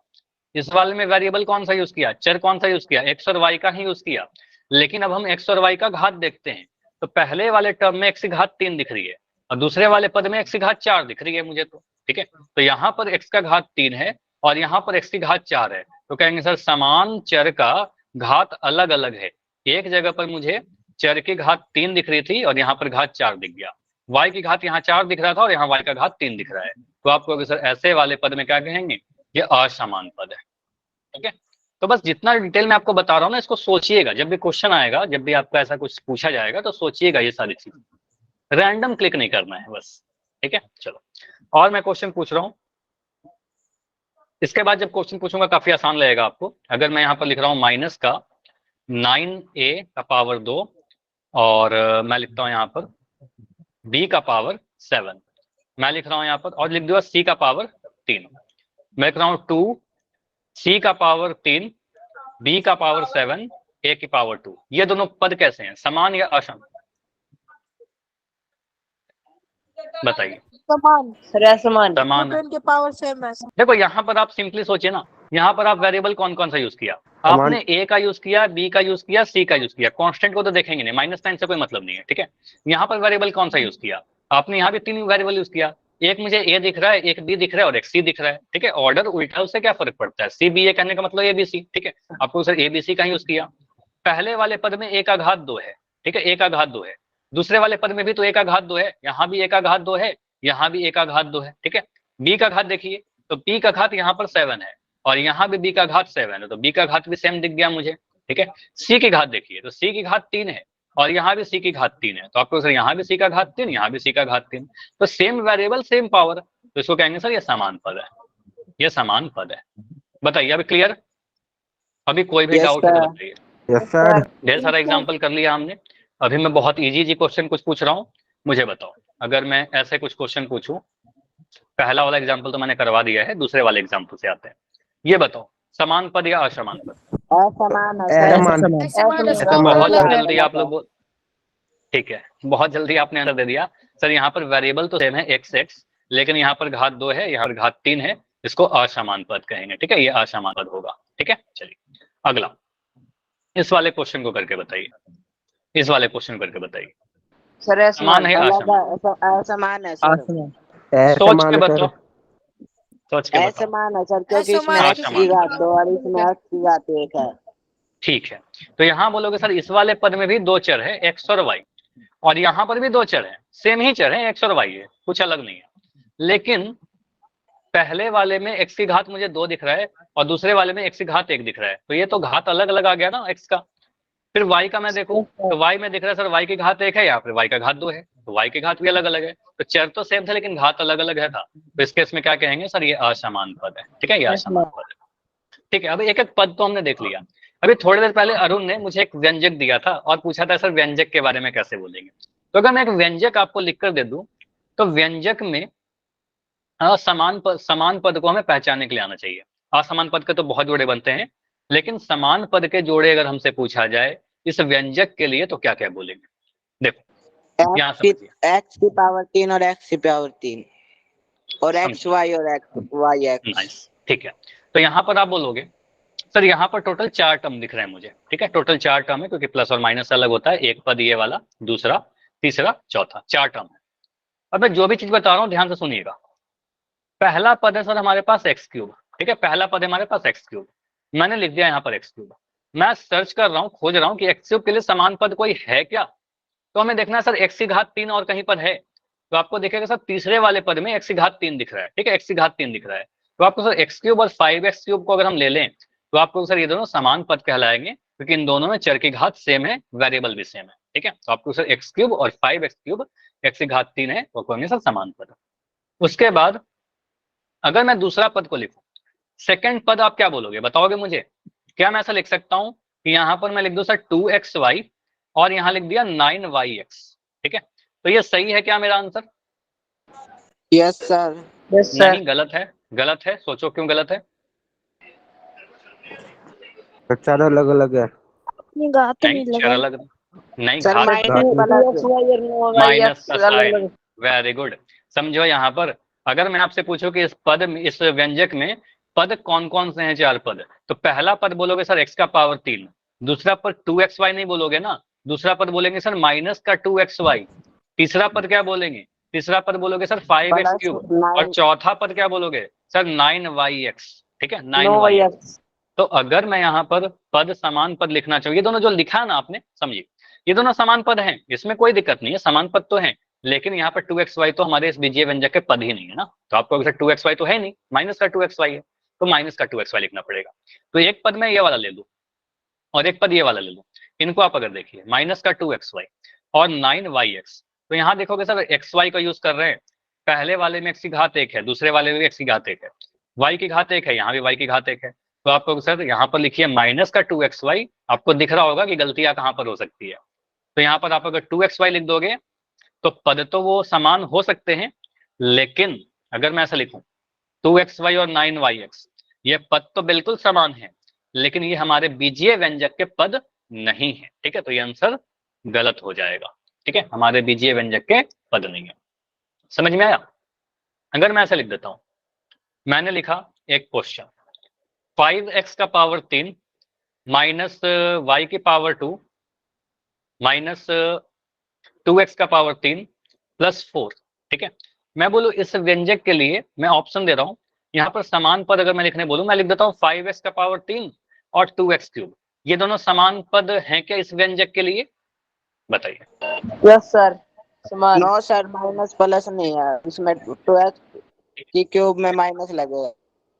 इस वाले में वेरिएबल कौन सा यूज किया, चर कौन सा यूज किया, x और y का ही यूज किया। लेकिन अब हम x और y का घात देखते हैं, तो पहले वाले टर्म में x की घात 3 दिख रही है और दूसरे वाले पद में x की घात 4 दिख रही है मुझे, तो ठीक है। तो यहाँ पर x का घात 3 है और यहाँ पर x की घात 4 है, तो कहेंगे सर समान चर का घात अलग अलग है। एक जगह पर मुझे चर की घात 3 दिख रही थी और यहाँ पर घात 4 दिख गया, y की घात यहाँ 4 दिख रहा था और यहाँ y का घात 3 दिख रहा है, तो आपको सर ऐसे वाले पद में क्या कहेंगे, ये असमान पद है, ठीक है। तो बस जितना डिटेल में आपको बता रहा हूँ ना, इसको सोचिएगा, जब भी क्वेश्चन आएगा, जब भी आपको ऐसा कुछ पूछा जाएगा तो सोचिएगा ये सारी चीज, रैंडम क्लिक नहीं करना है बस, ठीक है। चलो और मैं क्वेश्चन पूछ रहा हूँ, इसके बाद जब क्वेश्चन पूछूंगा काफी आसान लगेगा आपको। अगर मैं यहाँ पर लिख रहा हूँ माइनस का 9a का पावर 2 और मैं लिखता हूँ यहाँ पर b का पावर 7, मैं लिख रहा हूँ यहाँ पर और लिख दूंगा c का पावर 3, मैं लिख रहा हूँ 2 c का पावर 3 b का पावर 7 a की पावर 2। ये दोनों पद कैसे हैं, समान या असमान? बताइए। समान सर, असमान। समान है। इनके पावर सेम है। देखो यहाँ पर आप सिंपली सोचिए ना, यहाँ पर आप वेरिएबल कौन कौन सा यूज किया, आपने a का यूज किया, b का यूज किया, c का यूज किया। कांस्टेंट को तो देखेंगे नहीं, माइनस साइन से कोई मतलब नहीं है, ठीक है। यहाँ पर वेरिएबल कौन सा यूज किया, आपने यहाँ भी 3 वेरिएबल यूज किया। एक मुझे a दिख रहा है, एक b दिख रहा है और एक c दिख रहा है, ठीक है। ऑर्डर उल्टा, उससे क्या फर्क पड़ता है, c b a कहने का मतलब a b c, ठीक है। आपको सर a b c का यूज किया। पहले वाले पद में a का घात 2 है, ठीक है, a का घात 2 है। दूसरे वाले पद में भी तो a का घात 2 है, यहाँ भी a का घात 2 है, यहाँ भी a का घात 2 है, ठीक है। b का घात देखिए, तो b का घात यहाँ पर 7 है और यहाँ भी b का घात 7 है, तो b का घात भी सेम दिख गया मुझे, ठीक है। c की घात देखिए, तो c की घात 3 है और यहाँ भी c की घात 3 है, तो आपको सर यहाँ भी c का घात 3, यहाँ भी c का घात 3, तो सेम वेरिएबल सेम पावर, तो इसको कहेंगे सर ये समान पद है, ये समान पद है। बताइए, अभी क्लियर? अभी कोई भी Yes, डाउट है तो sir. बताइए। Yes sir. ढेर सारा एग्जाम्पल कर लिया हमने। अभी मैं बहुत इजी क्वेश्चन कुछ पूछ रहा हूँ, मुझे बताओ। अगर मैं ऐसे कुछ क्वेश्चन पूछूं, पहला वाला एग्जाम्पल तो मैंने करवा दिया है, दूसरे वाले एग्जाम्पल से आते हैं। ये बताओ, समान पद या असमान पद? असमान है सर। बहुत जल्दी आप लोग ठीक है, बहुत जल्दी आपने आंसर दे दिया। सर यहाँ पर वेरिएबल तो सेम है x, लेकिन यहाँ पर घात 2 है, यहाँ पर घात 3 है, इसको असमान पद कहेंगे, ठीक है। ये असमान पद होगा, ठीक है। चलिए अगला, इस वाले क्वेश्चन को करके बताइए, इस वाले क्वेश्चन करके बताइए, सर समान है असमान? असमान है सर। सोच के बताओ, सोच के बताओ। असमान है सर, क्योंकि इसमें असमान। x की घात 2 और इसमें x की घात 1 है। ठीक है, तो यहाँ बोलोगे सर इस वाले पद में भी 2 चर है x और y, और यहाँ पर भी 2 चर है, सेम ही चर है x और y है, कुछ अलग नहीं है। लेकिन पहले वाले में x की घात मुझे 2 दिख रहा है और दूसरे वाले में x की घात 1 दिख रहा है, तो ये तो घात अलग अलग आ गया ना x का। फिर y का मैं देखूं तो y में दिख रहा है सर y की घात 1 है, यहाँ पर y का घात 2 है, तो y की घात भी अलग अलग है। तो चर तो सेम था लेकिन घात अलग अलग है था, तो इस केस में क्या कहेंगे सर, ये असमान पद है, ठीक है, ये असमान पद है। ठीक है, अब एक एक पद तो हमने देख लिया। अभी थोड़ी देर पहले अरुण ने मुझे एक व्यंजक दिया था और पूछा था सर व्यंजक के बारे में कैसे बोलेंगे। तो अगर मैं एक व्यंजक आपको लिखकर दे दूं, तो व्यंजक में समान पद को हमें पहचानने के लिए आना चाहिए। असमान पद के तो बहुत जोड़े बनते हैं, लेकिन समान पद के जोड़े अगर हमसे पूछा जाए इस व्यंजक के लिए, तो क्या क्या बोलेंगे। देखो यहाँ समझिए, x की पावर 3 और x की पावर 3 और x y और x y x। नाइस, ठीक है। तो यहाँ पर आप बोलोगे सर यहाँ पर टोटल 4 टर्म दिख रहे हैं मुझे, ठीक है, टोटल 4 टर्म है, क्योंकि प्लस और माइनस अलग होता है। एक पद ये वाला, दूसरा, तीसरा, चौथा, 4 टर्म है। अब मैं जो भी चीज बता रहा हूँ ध्यान से सुनिएगा। पहला पद है सर हमारे पास एक्स क्यूब, ठीक है, पहला पद है हमारे पास एक्स क्यूब, मैंने लिख दिया यहाँ पर एक्स क्यूब। मैं सर्च कर रहा हूँ, खोज रहा हूँ कि एक्स क्यूब के लिए समान पद कोई है क्या। तो हमें देखना है सर एक्स की घात 3 और कहीं पर है, तो आपको दिखेगा सर तीसरे वाले पद में एक्स की घात 3 दिख रहा है, ठीक है, एक्स की घात 3 दिख रहा है। तो आपको सर एक्स क्यूब और 5x क्यूब को अगर हम ले लें, तो आपको सर ये दोनों समान पद कहलाएंगे, क्योंकि इन दोनों में चर की घात सेम है, वेरिएबल भी सेम है, ठीक है। तो आपको सर एक्स क्यूब और 5x क्यूब, एक्स की घात 3 है, वो कहेंगे सर समान पद। उसके बाद अगर मैं दूसरा पद को लिखूं, सेकंड पद आप क्या बोलोगे, बताओगे मुझे? क्या मैं ऐसा लिख सकता हूं कि यहाँ पर मैं लिख दूं सर 2xy और यहाँ लिख दिया 9yx, ठीक है। तो ये सही है क्या मेरा आंसर? Yes sir. नहीं, गलत है, गलत है, सोचो क्यों गलत है। चार अलग अलग है। नहीं, चार अलग नहीं, सर माइनस का साइन, वेरी गुड। समझो यहाँ पर अगर मैं आपसे पूछूं कि इस पद में, इस व्यंजक में पद कौन कौन से हैं, 4 पद, तो पहला पद बोलोगे सर x का पावर 3, दूसरा पद 2xy नहीं बोलोगे ना, दूसरा पद बोलेंगे सर माइनस का 2xy, तीसरा पद क्या बोलेंगे, तीसरा पद बोलोगे सर 5x क्यूब, और चौथा पद क्या बोलोगे सर 9yx, ठीक है, 9yx। तो अगर मैं यहाँ पर पद समान पद लिखना चाहूँ, ये दोनों जो लिखा है ना आपने, समझिए ये दोनों समान पद हैं, इसमें कोई दिक्कत नहीं है, समान पद तो हैं, लेकिन यहाँ पर 2xy तो हमारे इस बीजीय व्यंजक के पद ही नहीं है ना, तो आपको अगर 2xy तो है नहीं, माइनस का 2xy है, तो माइनस का 2xy लिखना पड़ेगा। तो एक पद में ये वाला ले लूं और एक पद ये वाला ले लूं, इनको आप अगर देखिए माइनस का 2xy और 9yx, तो यहाँ देखोगे सर xy का यूज कर रहे हैं, पहले वाले में x की घात 1 है, दूसरे वाले में x की घात 1 है, y की घात 1 है, यहाँ भी y की घात 1 है, तो आपको सर यहाँ पर लिखिए माइनस का 2xy। आपको दिख रहा होगा कि गलतियां कहाँ पर हो सकती है। तो यहाँ पर आप अगर 2xy लिख दोगे तो पद तो वो समान हो सकते हैं, लेकिन अगर मैं ऐसा लिखूं 2xy और 9yx, ये पद तो बिल्कुल समान है, लेकिन ये हमारे बीजीय व्यंजक के पद नहीं है। ठीक है, तो ये आंसर गलत हो जाएगा। ठीक है, हमारे बीजीय व्यंजक के पद नहीं है। समझ में आया? अगर मैं ऐसा लिख देता हूं, मैंने लिखा एक क्वेश्चन 5x का पावर 3 माइनस y की पावर 2 माइनस 2x का पावर 3 प्लस 4। ठीक है, मैं बोलूं इस व्यंजक के लिए मैं ऑप्शन दे रहा हूं, यहाँ पर समान पद अगर मैं लिखने बोलूं, मैं लिख देता हूं 5x का पावर 3 और 2x क्यूब। ये दोनों समान पद हैं क्या इस व्यंजक के लिए? बताइए। यस सर, समान। नो सर, माइनस प्लस नहीं है इसमें, 2x की क्यूब में माइनस लगेगा।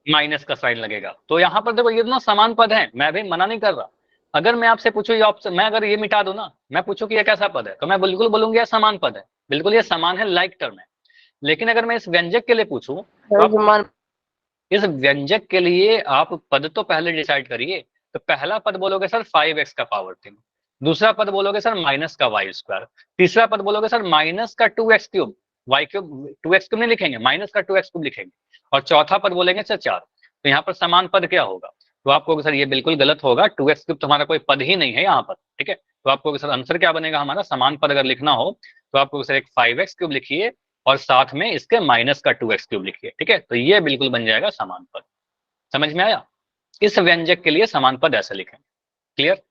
माइनस का साइन लगेगा, तो यहाँ पर देखो ये दोनों समान पद हैं, मैं भी मना नहीं कर रहा। अगर मैं आपसे पूछूं ये ऑप्शन, मैं अगर ये मिटा दूं ना, मैं पूछूं कि ये कैसा पद है, तो मैं बिल्कुल बोलूंगी ये समान पद है, बिल्कुल ये समान है, लाइक टर्म है। लेकिन अगर मैं इस व्यंजक के लिए पूछूं तो सर आप समान। इस व्यंजक के लिए आप पद तो पहले डिसाइड करिए। तो पहला पद बोलोगे सर 5x का पावर 3, दूसरा पद बोलोगे सर माइनस का वाई स्क्वायर, तीसरा पद बोलोगे सर माइनस का 2x cube, Y cube 2x cube नहीं लिखेंगे, माइनस का 2x क्यूब लिखेंगे, और चौथा पद बोलेंगे सर 4। तो यहाँ पर समान पद क्या होगा? तो आप कहोगे सर ये बिल्कुल गलत होगा, 2x क्यूब तुम्हारा कोई पद ही नहीं है यहाँ पर। ठीक है, तो आप कहोगे सर आंसर क्या बनेगा हमारा? समान पद अगर लिखना हो तो आप कहोगे सर एक 5x क्यूब लिखिए और साथ में इसके माइनस का 2x क्यूब लिखिए। ठीक है, तो ये बिल्कुल बन जाएगा समान पद। समझ में आया? इस व्यंजक के लिए समान पद ऐसे लिखें। क्लियर?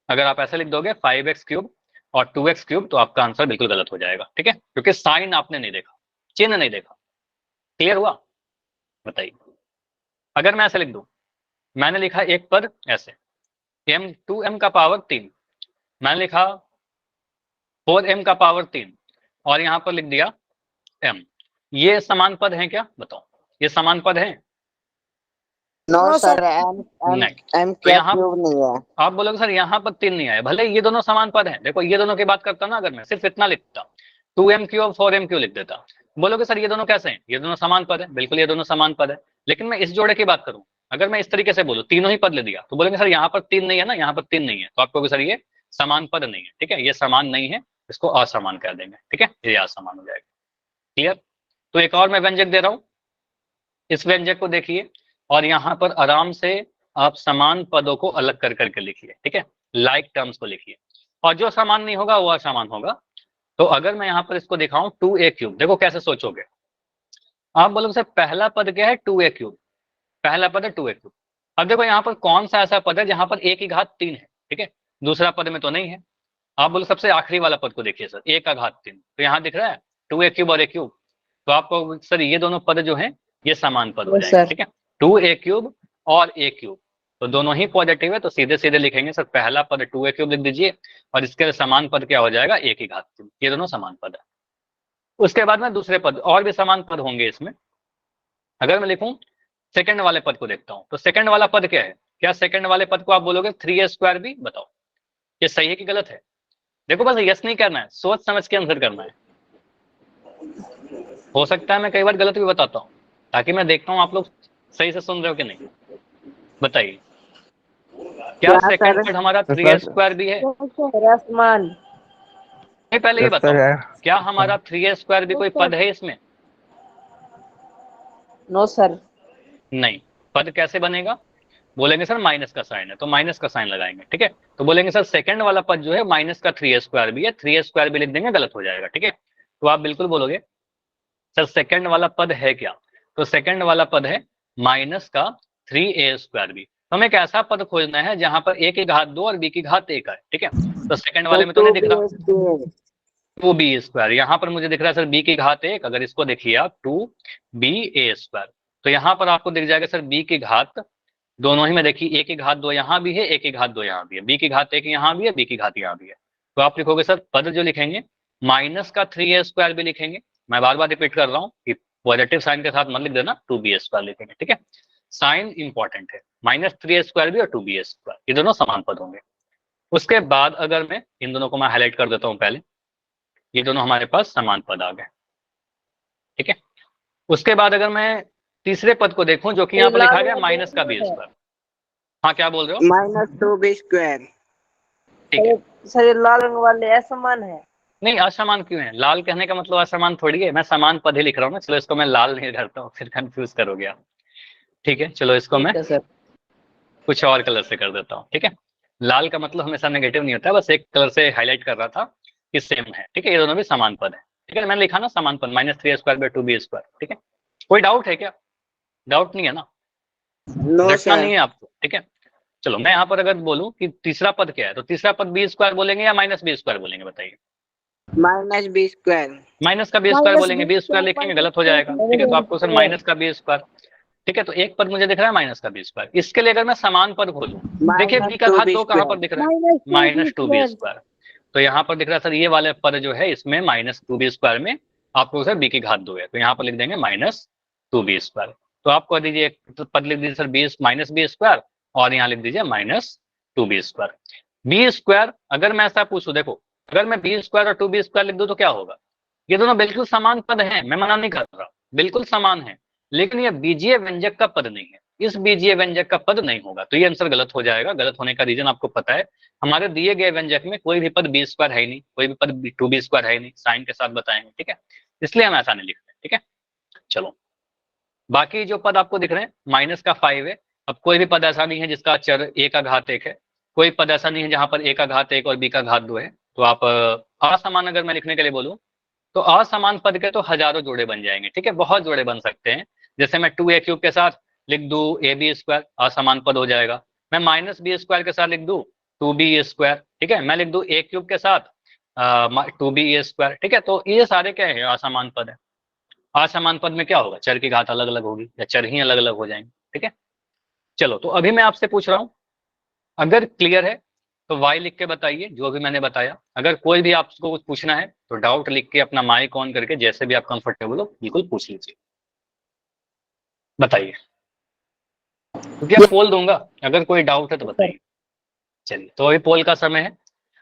अगर आप ऐसे लिख दोगे 5x क्यूब और 2x क्यूब तो आपका आंसर बिल्कुल गलत हो जाएगा। ठीक है, क्योंकि साइन आपने नहीं देखा, चिन्ह नहीं देखा। क्लियर हुआ? बताइए। अगर मैं ऐसे लिख दूं, मैंने लिखा एक पद ऐसे m2m का पावर 3, मैंने लिखा 4m का पावर 3 और यहां पर लिख दिया m। ये समान पद हैं क्या? बताओ, ये समान पद हैं? No no sir, sir. नहीं। एम तो क्या यहाँ क्यूब नहीं है। आप बोलोगे सर यहाँ पर 3 नहीं आए, भले ये दोनों समान पद हैं। देखो ये दोनों की बात करता ना, अगर मैं सिर्फ इतना लिखता 2m क्यू और 4m क्यू लिख देता, बोलोगे सर ये दोनों कैसे हैं? ये दोनों समान पद है, बिल्कुल ये दोनों समान पद है। लेकिन मैं इस जोड़े की बात करूं, अगर मैं इस तरीके से बोलूं तीनों ही पद ले दिया, तो बोलेंगे सर यहाँ पर 3 नहीं है ना, यहाँ पर 3 नहीं है, तो आप कहोगे सर ये समान पद नहीं है। ठीक है, ये समान नहीं है, इसको असमान कह देंगे। ठीक है, ये असमान हो जाएगा। क्लियर? तो एक और मैं व्यंजक दे रहा हूं, इस व्यंजक को देखिए और यहाँ पर आराम से आप समान पदों को अलग कर करके लिखिए। ठीक है, लाइक टर्म्स को लिखिए, और जो समान नहीं होगा वो असमान होगा। तो अगर मैं यहाँ पर इसको दिखाऊं 2a क्यूब, देखो कैसे सोचोगे आप, बोलोगे सर पहला पद क्या है? 2a क्यूब, पहला पद है 2a क्यूब। अब देखो यहाँ पर कौन सा ऐसा पद है जहां पर a की घात 3 है? ठीक है, दूसरा पद में तो नहीं है। आप बोलो सबसे आखिरी वाला पद को देखिए सर, a का घात 3, तो यहाँ दिख रहा है 2a क्यूब और a क्यूब, तो आपको सर ये दोनों पद जो हैं ये समान पद हो यस जाएंगे। सर। ठीक है, 2a क्यूब और a क्यूब, तो दोनों ही पॉजिटिव है, तो सीधे सीधे लिखेंगे सर पहला पद 2a क्यूब लिख दीजिए और इसके समान पद क्या हो जाएगा? a की घात 3। ये दोनों समान पद है। उसके बाद में दूसरे पद और भी समान पद होंगे इसमें। अगर मैं लिखूं सेकंड वाले पद को देखता हूं, तो सेकंड वाला पद क्या है? क्या सेकंड वाले पद को आप बोलोगे 3a स्क्वायर भी? बताओ ये सही है कि गलत है? देखो बस यस नहीं करना है, सोच समझ के आंसर करना है। हो सकता है मैं कई बार गलत भी बताता हूँ, ताकि मैं देखता हूँ आप लोग सही से सुन रहे हो कि नहीं। बताइए, क्या सेकंड पद हमारा 3a स्क्वायर भी है? सर आसमान। नहीं, पहले ये यस सर बताओ है। क्या हमारा 3a स्क्वायर भी कोई पद है इसमें? No sir. नहीं। पद कैसे बनेगा? बोलेंगे सर माइनस का साइन है, तो माइनस का साइन लगाएंगे। ठीक है, तो बोलेंगे सर सेकंड वाला पद जो है माइनस का 3a स्क्वायर भी है, 3a स्क्वायर भी लिख देंगे, गलत हो जाएगा। ठीक है, तो आप बिल्कुल बोलोगे सर सेकंड वाला पद है क्या? तो सेकंड वाला पद है माइनस का 3a स्क्वायर भी। तो हमें एक ऐसा पद खोजना है जहां पर a की घात 2 और b की घात 1 है। ठीक है, तो सेकंड वाले में तो नहीं दिख रहा 2b स्क्वायर, यहाँ पर मुझे दिख रहा है सर b की घात 1, अगर इसको देखिए आप 2ba स्क्वायर, तो यहाँ पर आपको दिख जाएगा सर b की घात, दोनों ही में देखिए a की घात 2 यहाँ भी है, a की घात 2 यहाँ भी है, b की घात 1 यहाँ भी है, b की घात यहाँ भी है। तो आप लिखोगे सर पद जो लिखेंगे माइनस का 3a स्क्वायर भी लिखेंगे। मैं बार बार रिपीट कर रहा हूँ कि पॉजिटिव साइन के साथ मत लिख देना, 2b स्क्वायर लिखेंगे। ठीक है, साइन इंपॉर्टेंट है, माइनस 3a स्क्वायर भी और 2b स्क्वायर, ये दोनों समान पद होंगे। उसके बाद अगर मैं इन दोनों को मैं हाईलाइट कर देता हूँ पहले, ये दोनों हमारे पास समान पद आ गए। ठीक है, उसके बाद अगर मैं तीसरे पद को देखूं जो कि यहाँ पर लिखा गया माइनस का बी है। स्क्वायर। हाँ क्या बोल रहे हो? -2b square. ठीक है। सर ये लाल रंग वाले असमान है। नहीं असमान क्यों है? लाल कहने का मतलब असमान थोड़ी है, मैं समान पद ही लिख रहा हूँ ना। चलो इसको मैं लाल नहीं करता हूँ, फिर कंफ्यूज करोगे आप। ठीक है, चलो इसको मैं ठीक है सर। कुछ और कलर से कर देता हूँ। ठीक है, लाल का मतलब हमेशा नेगेटिव नहीं होता, बस एक कलर से हाईलाइट कर रहा था कि सेम है। ठीक है, ये दोनों भी समान पद है। ठीक है, मैंने लिखा ना समान पद -3a² / 2b²। ठीक है, कोई डाउट है क्या? डाउट नहीं है ना? नो रटना सर। नहीं है आपको। ठीक है, चलो मैं यहाँ पर अगर बोलूं कि तीसरा पद क्या है, तो तीसरा पद b² बोलेंगे या -b² बोलेंगे बताइए? -b square. माइनस का b² बोलेंगे, b² लिखेंगे गलत हो जाएगा। ठीक है, तो आपको सर माइनस का b²। ठीक है, तो एक पद मुझे दिख रहा है माइनस का b²। इसके लिए अगर मैं समान पद खोलूं, देखिए b का घात -2b 2 कहाँ पर स्क्वायर। दिख रहा है? -2b²। तो यहाँ पर दिख रहा है सर ये वाले पद जो है इसमें -2b² में आपको सर b की घात 2 है, तो यहाँ पर लिख देंगे -2b²। तो आप कह दीजिए एक पद लिख दीजिए सर -b² और यहाँ लिख दीजिए -2b²। b² अगर मैं ऐसा पूछूं, देखो अगर मैं b² और 2b² लिख दूं तो क्या होगा? ये दोनों बिल्कुल समान पद हैं, मैं मना नहीं कर रहा, बिल्कुल समान है, लेकिन ये बीजीय व्यंजक का पद नहीं है। इस बीजीय व्यंजक का पद नहीं होगा, तो ये आंसर गलत हो जाएगा। गलत होने का रीजन आपको पता है, हमारे दिए गए व्यंजक में कोई भी पद b² है ही नहीं, कोई भी पद 2b² है ही नहीं, साइन के साथ बताएंगे। ठीक है, इसलिए हम ऐसा नहीं लिखते। ठीक है, चलो बाकी जो पद आपको दिख रहे हैं माइनस का 5 है। अब कोई भी पद ऐसा नहीं है जिसका चर a का घात 1 है, कोई पद ऐसा नहीं है जहां पर a का घात 1 और b का घात 2 है। तो आप असमान अगर मैं लिखने के लिए बोलूं तो असमान पद के तो हजारों जोड़े बन जाएंगे। ठीक है, बहुत जोड़े बन सकते हैं। जैसे मैं 2a³ के साथ लिख दूं ab², असमान पद हो जाएगा। मैं -b² के साथ लिख दूं 2b²। ठीक है, मैं लिख दूं a³ के साथ 2ba²। ठीक है, तो ये सारे क्या है? असमान पद है। असमान पद में क्या होगा? चर की घात अलग अलग होगी या चर ही अलग अलग हो जाएंगे। ठीक है, चलो तो अभी मैं आपसे पूछ रहा हूं, अगर क्लियर है तो वाई लिख के बताइए जो भी मैंने बताया। अगर कोई भी आपको कुछ पूछना है तो डाउट लिख के अपना माइक ऑन करके जैसे भी आप कंफर्टेबल हो बिल्कुल पूछ लीजिए, बताइए, क्योंकि अब पोल दूंगा, अगर कोई डाउट है तो बताइए। चलिए तो अभी पोल का समय है।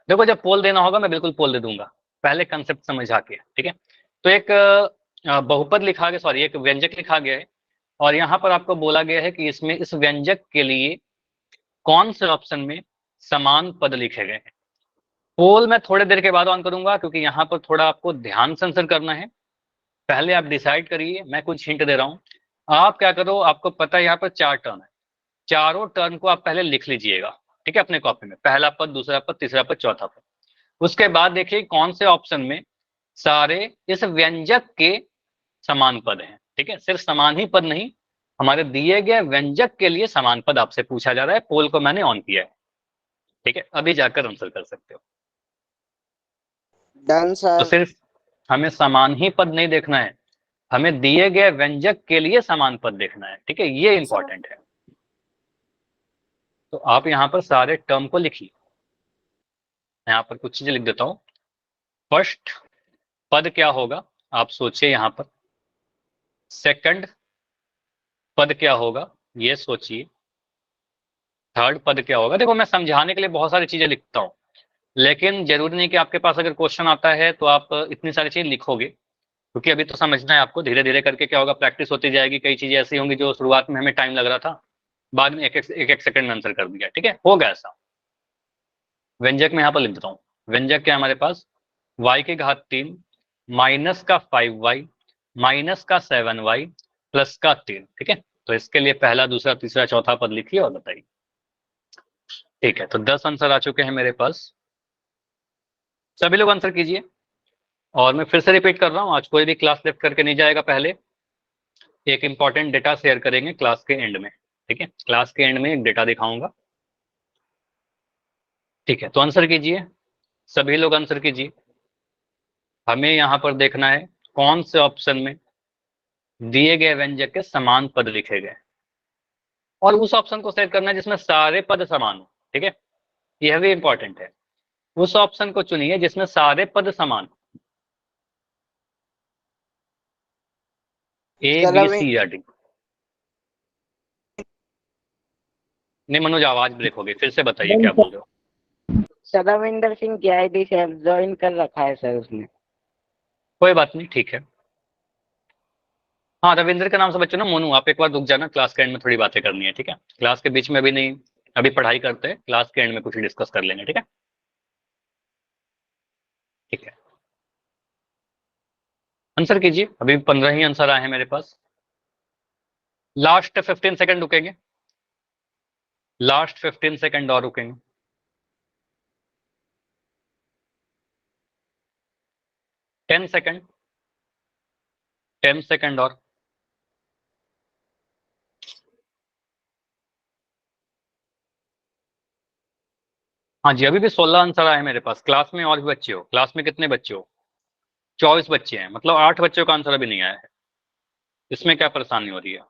देखो जब पोल देना होगा मैं बिल्कुल पोल दे दूंगा, पहले कंसेप्ट समझा के। ठीक है, तो एक बहुपद लिखा गया, सॉरी एक व्यंजक लिखा गया है और यहाँ पर आपको बोला गया है कि इसमें इस व्यंजक के लिए कौन से ऑप्शन में समान पद लिखे गए हैं। पोल मैं थोड़ी देर के बाद ऑन करूंगा क्योंकि यहाँ पर थोड़ा आपको ध्यान से आंसर करना है। पहले आप डिसाइड करिए, मैं कुछ हिंट दे रहा हूँ। आप क्या करो, आपको पता है यहाँ पर 4 टर्न है, चारों टर्न को आप पहले लिख लीजिएगा। ठीक है, अपने कॉपी में पहला पद, दूसरा पद, तीसरा पद, चौथा पद। उसके बाद देखिए कौन से ऑप्शन में सारे इस व्यंजक के समान पद हैं। ठीक है, सिर्फ समान ही पद नहीं, हमारे दिए गए व्यंजक के लिए समान पद आपसे पूछा जा रहा है। पोल को मैंने ऑन किया है। ठीक है, अभी जाकर आंसर कर सकते हो। डन तो सर। सिर्फ हमें समान ही पद नहीं देखना है, हमें दिए गए व्यंजक के लिए समान पद देखना है। ठीक है, ये इंपॉर्टेंट है। तो आप यहाँ पर सारे टर्म को लिखिए। यहाँ पर कुछ चीजें लिख देता हूँ। फर्स्ट पद क्या होगा आप सोचिए यहाँ पर। सेकंड पद क्या होगा ये सोचिए। थर्ड पद क्या होगा। देखो मैं समझाने के लिए बहुत सारी चीजें लिखता हूँ, लेकिन जरूरी नहीं कि आपके पास अगर क्वेश्चन आता है तो आप इतनी सारी चीज लिखोगे, क्योंकि अभी तो समझना है आपको। धीरे धीरे करके क्या होगा, प्रैक्टिस होती जाएगी। कई चीजें ऐसी होंगी जो शुरुआत में हमें टाइम लग रहा था, बाद में एक सेकंड में आंसर कर दिया। ठीक है, होगा ऐसा। व्यंजक में यहाँ पर लिख देता हूँ। व्यंजक क्या है हमारे पास? y की घात 3 माइनस का 5y माइनस का 7y प्लस का 3। ठीक है, तो इसके लिए पहला, दूसरा, तीसरा, चौथा पद लिखिए और बताइए। ठीक है, तो 10 आंसर आ चुके हैं मेरे पास। सभी लोग आंसर कीजिए। और मैं फिर से रिपीट कर रहा हूँ, आज कोई भी क्लास लेफ्ट करके नहीं जाएगा। पहले एक इंपॉर्टेंट डेटा शेयर करेंगे क्लास के एंड में। ठीक है, क्लास के एंड में एक डेटा दिखाऊंगा। ठीक है, तो आंसर कीजिए, सभी लोग आंसर कीजिए। हमें यहाँ पर देखना है कौन से ऑप्शन में दिए गए व्यंजक के समान पद लिखे गए, और उस ऑप्शन को सेलेक्ट करना है जिसमें सारे पद समान हो। ठीक है, यह भी इंपॉर्टेंट है। उस ऑप्शन को चुनिए जिसमें सारे पद समान, ए बी सी या डी। नहीं मनोज, आवाज ब्रेक हो गई, फिर से बताइए क्या बोल रहे हो। सदाविंदर सिंह की आईडी से ज्वाइन कर रखा है सर उसने। कोई बात नहीं, ठीक है। हाँ, रविंद्र के नाम से बच्चों ना मोनू, आप एक बार रुक जाना, क्लास के एंड में थोड़ी बातें करनी है, ठीक है? क्लास के बीच में अभी नहीं, अभी पढ़ाई करते हैं, क्लास के एंड में कुछ डिस्कस कर लेंगे, ठीक है? ठीक है, आंसर कीजिए, अभी 15 ही आंसर आए हैं मेरे पास। लास्ट 15 सेकंड रुकेंगे, लास्ट 15 सेकंड और रुकेंगे। टेन सेकंड, 10 सेकंड और। हाँ जी, अभी भी 16 आंसर आए हैं मेरे पास। क्लास में और भी बच्चे हो? क्लास में कितने बच्चे हो? 24 बच्चे हैं, मतलब 8 बच्चों का आंसर अभी नहीं आया है। इसमें क्या परेशानी हो रही है?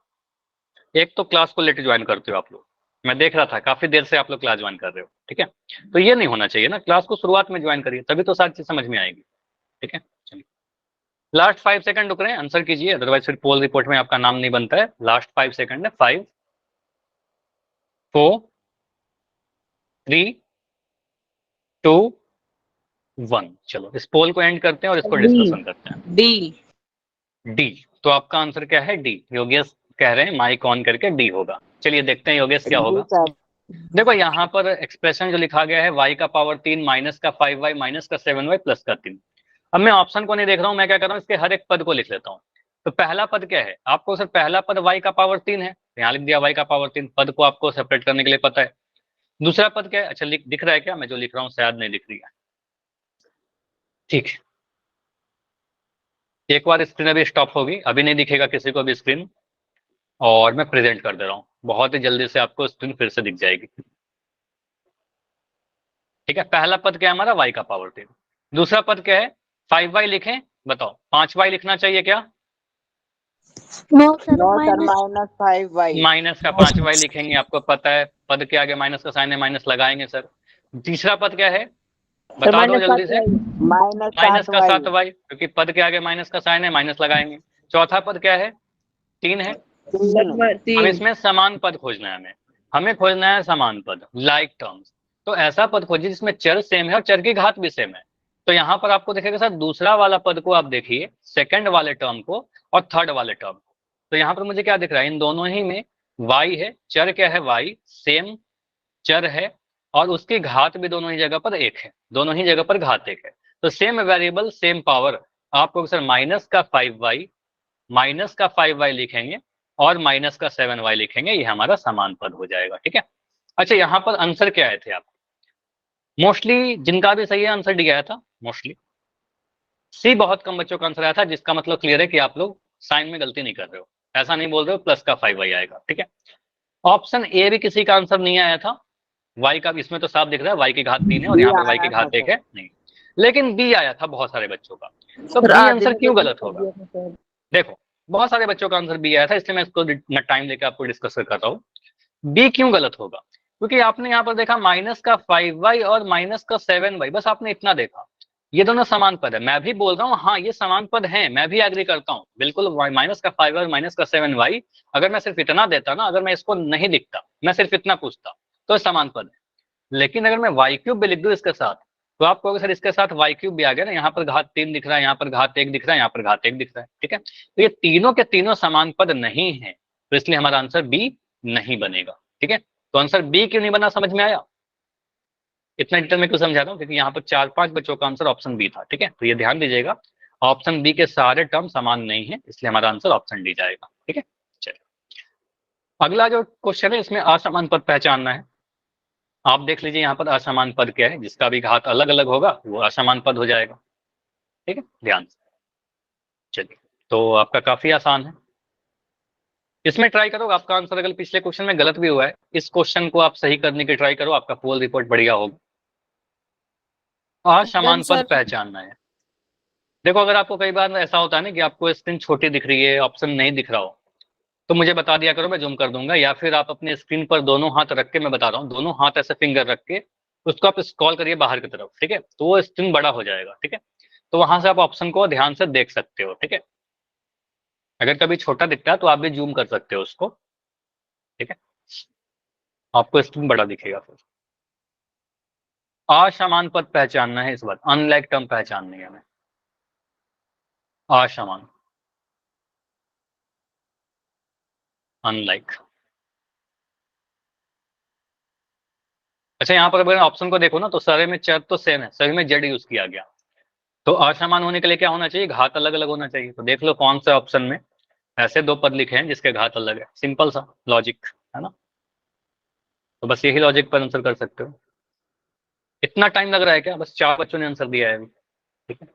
एक तो क्लास को लेट ज्वाइन करते हो आप लोग, मैं देख रहा था काफी देर से आप लोग क्लास ज्वाइन कर रहे हो, ठीक है? तो ये नहीं होना चाहिए ना, क्लास को शुरुआत में ज्वाइन करिए, तभी तो सारी चीज समझ में आएगी, ठीक है? चलिए, लास्ट 5 सेकंड रुक रहे हैं, आंसर कीजिए, अदरवाइज फिर पोल रिपोर्ट में आपका नाम नहीं बनता है। लास्ट 5 सेकंड है, 5 4 3 2 1। चलो इस पोल को एंड करते हैं और इसको डिस्कशन करते हैं। डी। डी, तो आपका आंसर क्या है? डी। योगेश कह रहे हैं माइक ऑन करके डी होगा। चलिए देखते हैं योगेश क्या होगा। देखो यहाँ पर एक्सप्रेशन जो लिखा गया है y का पावर 3 माइनस का 5y माइनस का 7y प्लस का 3। अब मैं ऑप्शन को नहीं देख रहा हूं, मैं क्या कर रहा हूँ, इसके हर एक पद को लिख लेता हूँ। तो पहला पद क्या है आपको सर? पहला पद y का पावर 3 है, यहाँ लिख दिया y का पावर 3, पद को आपको सेपरेट करने के लिए पता है। दूसरा पद क्या है? अच्छा दिख रहा है क्या? मैं जो लिख रहा हूँ शायद नहीं दिख रही है, ठीक है। एक बार स्क्रीन अभी स्टॉप होगी, अभी नहीं दिखेगा किसी को भी स्क्रीन, और मैं प्रेजेंट कर दे रहा हूँ, बहुत ही जल्दी से आपको स्क्रीन फिर से दिख जाएगी, ठीक है? पहला पद क्या है हमारा? y का पावर 3। दूसरा पद क्या है? 5y लिखें, बताओ 5y लिखना चाहिए क्या? No sir, minus 5y। Minus का 5y लिखेंगे, आपको पता है पद के आगे माइनस का साइन है, माइनस लगाएंगे सर। तीसरा पद क्या है बता दो जल्दी से? माइनस का 7y, क्योंकि पद के आगे माइनस का साइन है, माइनस लगाएंगे। चौथा पद क्या है? 3 है। हम इसमें समान पद खोजना है, हमें खोजना है समान पद, लाइक टर्म्स। तो ऐसा पद खोजिए जिसमें चर सेम है और चर की घात भी सेम है। तो यहाँ पर आपको देखेगा सर, दूसरा वाला पद को आप देखिए, सेकंड वाले टर्म को और थर्ड वाले टर्म को। तो यहाँ पर मुझे क्या दिख रहा है? इन दोनों ही में y है, चर क्या है? y सेम चर है, और उसकी घात भी दोनों ही जगह पर एक है, दोनों ही जगह पर घात एक है। तो सेम वेरिएबल सेम पावर, आपको सर माइनस का 5y लिखेंगे और माइनस का 7y लिखेंगे, ये हमारा समान पद हो जाएगा, ठीक है? अच्छा, यहाँ पर आंसर क्या आए थे आप? मोस्टली जिनका भी सही है आंसर डी आया था, मोस्टली सी बहुत कम बच्चों का आंसर आया था, जिसका मतलब क्लियर है कि आप लोग साइन में गलती नहीं कर रहे हो, ऐसा नहीं बोल रहे हो प्लस का 5y आएगा, ठीक है? ऑप्शन ए भी किसी का आंसर नहीं आया था, y का, इसमें तो साफ दिख रहा है y की घात 3 है और यहाँ पर y की घात 1 है, नहीं। लेकिन बी आया था बहुत सारे बच्चों का, तो बी आंसर क्यों गलत होगा? देखो, बहुत सारे बच्चों का आंसर बी आया था, इसलिए मैं इसको टाइम लेकर आपको डिस्कस कर रहा हूँ। बी क्यों गलत होगा? क्योंकि आपने यहाँ पर देखा माइनस का 5y और माइनस का 7y, बस आपने इतना देखा, ये दोनों समान पद है। मैं भी बोल रहा हूँ हाँ ये समान पद हैं, मैं भी एग्री करता हूँ बिल्कुल। माइनस का 5y और माइनस का 7y, अगर मैं सिर्फ इतना देता ना, अगर मैं इसको नहीं दिखता, मैं सिर्फ इतना पूछता, तो समान पद है। लेकिन अगर मैं y क्यूब भी लिख दूं इसके साथ, तो आप कहोगे सर इसके साथ y क्यूब भी आ गया ना, यहाँ पर घात 3 दिख रहा है, यहाँ पर घात 1 दिख रहा है, यहाँ पर घात 1 दिख रहा है, ठीक है? तो ये तीनों के तीनों समान पद नहीं है, तो इसलिए हमारा आंसर बी नहीं बनेगा, ठीक है? तो आंसर बी क्यों नहीं बना, समझ में आया? इतना डिटेल में क्यों समझा रहा हूँ? क्योंकि यहाँ पर 4-5 बच्चों का आंसर ऑप्शन बी था, ठीक है? तो ये ध्यान दीजिएगा, ऑप्शन बी के सारे टर्म समान नहीं है, इसलिए हमारा आंसर ऑप्शन डी जाएगा, ठीक है? चलिए, अगला जो क्वेश्चन है इसमें असमान पद पहचानना है। आप देख लीजिए यहाँ पर असमान पद क्या है, जिसका भी घात अलग अलग होगा वो असमान पद हो जाएगा, ठीक है? ध्यान से चलिए, तो आपका काफी आसान है, इसमें ट्राई करो। आपका आंसर अगर पिछले क्वेश्चन में गलत भी हुआ है, इस क्वेश्चन को आप सही करने की ट्राई करो, आपका पोल रिपोर्ट बढ़िया होगा। असमान पद पहचानना है। देखो, अगर आपको कई बार ऐसा होता है ना कि आपको स्क्रीन छोटी दिख रही है, ऑप्शन नहीं दिख रहा हो, तो मुझे बता दिया करो, मैं जूम कर दूंगा। या फिर आप अपने स्क्रीन पर दोनों हाथ रख के, मैं बता रहा हूँ, दोनों हाथ ऐसे फिंगर रख के उसको आप स्क्रॉल करिए बाहर की तरफ, ठीक है? तो वो स्क्रीन बड़ा हो जाएगा, ठीक है? तो वहां से आप ऑप्शन को ध्यान से देख सकते हो, ठीक है? अगर कभी छोटा दिखता है तो आप भी जूम कर सकते हो उसको, ठीक है? आपको स्क्रीन बड़ा दिखेगा फिर। असमान पद पहचानना है इस बार, अनलाइक टर्म पहचाननी है हमें। असमान, अनलाइक। अच्छा, यहाँ पर अगर ऑप्शन को देखो ना तो सारे में चर तो सेम है, सभी में जेड यूज किया गया। तो असमान होने के लिए क्या होना चाहिए, घात अलग अलग होना चाहिए। तो देख लो कौन से ऑप्शन में ऐसे दो पद लिखे हैं जिसके घात अलग है। सिंपल सा लॉजिक है ना। तो बस यही लॉजिक पर आंसर कर सकते हो। इतना टाइम लग रहा है क्या, बस 4 बच्चों ने आंसर दिया है अभी। ठीक है,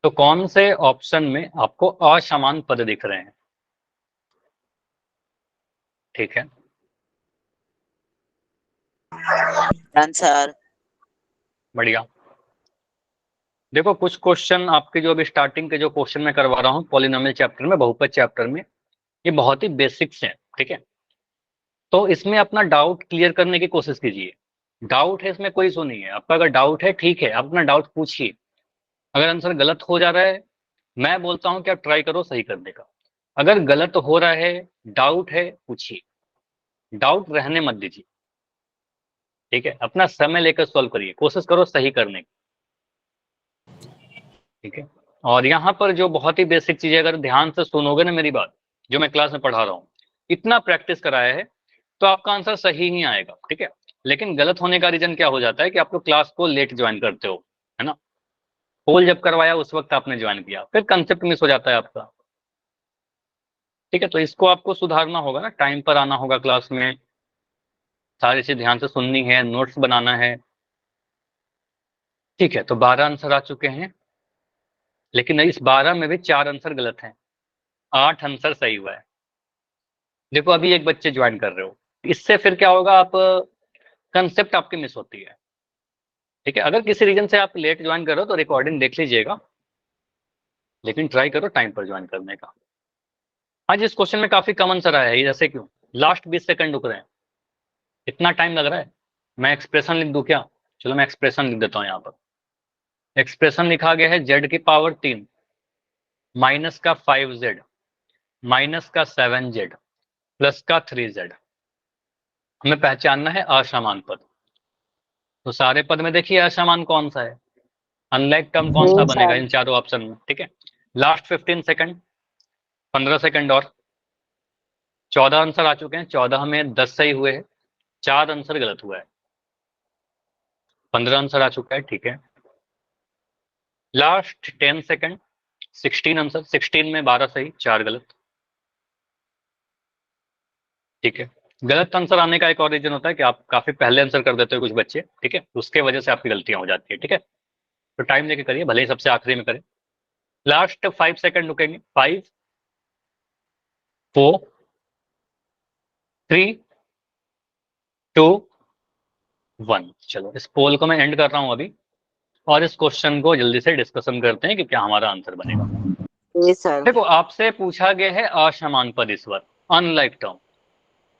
तो कौन से ऑप्शन में आपको असमान पद दिख रहे हैं। ठीक है, आंसर। बढ़िया। देखो कुछ क्वेश्चन आपके जो अभी स्टार्टिंग के जो क्वेश्चन मैं करवा रहा हूँ पॉलिनोमियल चैप्टर में, बहुपद चैप्टर में, ये बहुत ही बेसिक्स हैं। ठीक है, तो इसमें अपना डाउट क्लियर करने की कोशिश कीजिए। डाउट है इसमें कोई इशू नहीं है, आपका अगर डाउट है ठीक है, आप अपना डाउट पूछिए। अगर आंसर गलत हो जा रहा है, मैं बोलता हूं कि आप ट्राई करो सही करने का। अगर गलत हो रहा है, डाउट है, पूछिए, डाउट रहने मत दीजिए। ठीक है, अपना समय लेकर सॉल्व करिए, कोशिश करो सही करने की। ठीक है, और यहाँ पर जो बहुत ही बेसिक चीज है, अगर ध्यान से सुनोगे ना मेरी बात, जो मैं क्लास में पढ़ा रहा हूँ, इतना प्रैक्टिस कराया है, तो आपका आंसर सही ही आएगा। ठीक है, लेकिन गलत होने का रीजन क्या हो जाता है कि आप लोग क्लास को लेट ज्वाइन करते हो, है ना। पोल जब करवाया उस वक्त आपने ज्वाइन किया, फिर कंसेप्ट मिस हो जाता है आपका। ठीक है, तो इसको आपको सुधारना होगा ना, टाइम पर आना होगा क्लास में, सारी चीज ध्यान से सुननी है, नोट्स बनाना है। ठीक है, तो 12 आंसर आ चुके हैं, लेकिन इस 12 में भी 4 आंसर गलत हैं, 8 आंसर सही हुआ है। देखो अभी एक बच्चे ज्वाइन कर रहे हो, इससे फिर क्या होगा, आप कंसेप्ट आपकी मिस होती है। ठीक है, अगर किसी रीजन से आप लेट ज्वाइन कर रहे हो तो रिकॉर्डिंग देख लीजिएगा, लेकिन ट्राई करो टाइम पर ज्वाइन करने का। आज इस क्वेश्चन में काफी कम आंसर आया है, जैसे क्यों, लास्ट 20 सेकंड रुक रहे हैं, इतना टाइम लग रहा है। मैं एक्सप्रेशन लिख दूं क्या, चलो मैं एक्सप्रेशन लिख देता हूं। यहाँ पर एक्सप्रेशन लिखा गया है z की पावर 3 माइनस का 5z माइनस का 7z प्लस का 3z। हमें पहचानना है असमान पद। तो सारे पद में देखिए असमान कौन सा है, अनलाइक टर्म कौन सा बनेगा इन चारों ऑप्शन में। ठीक है, लास्ट 15 सेकंड, 15 सेकंड और 14 आंसर आ चुके हैं, 14 में 10 सही हुए हैं, 4 आंसर गलत हुआ है, 15 आंसर आ चुका है। ठीक है, लास्ट 10 सेकंड, 16 आंसर, 16 में 12 सही, 4 गलत। ठीक है, गलत आंसर आने का एक और रीजन होता है कि आप काफी पहले आंसर कर देते हो कुछ बच्चे। ठीक है, उसके वजह से आपकी गलतियां हो जाती है। ठीक है, तो टाइम लेके करिए, भले ही सबसे आखिरी में करें। लास्ट 5 सेकंड रुकेंगे, 5 4 3 2 1। चलो इस पोल को मैं एंड कर रहा हूं अभी, और इस क्वेश्चन को जल्दी से डिस्कशन करते हैं कि क्या हमारा आंसर बनेगा। सर। देखो आपसे पूछा गया है असमान पद ईश्वर, अनलाइक टर्म।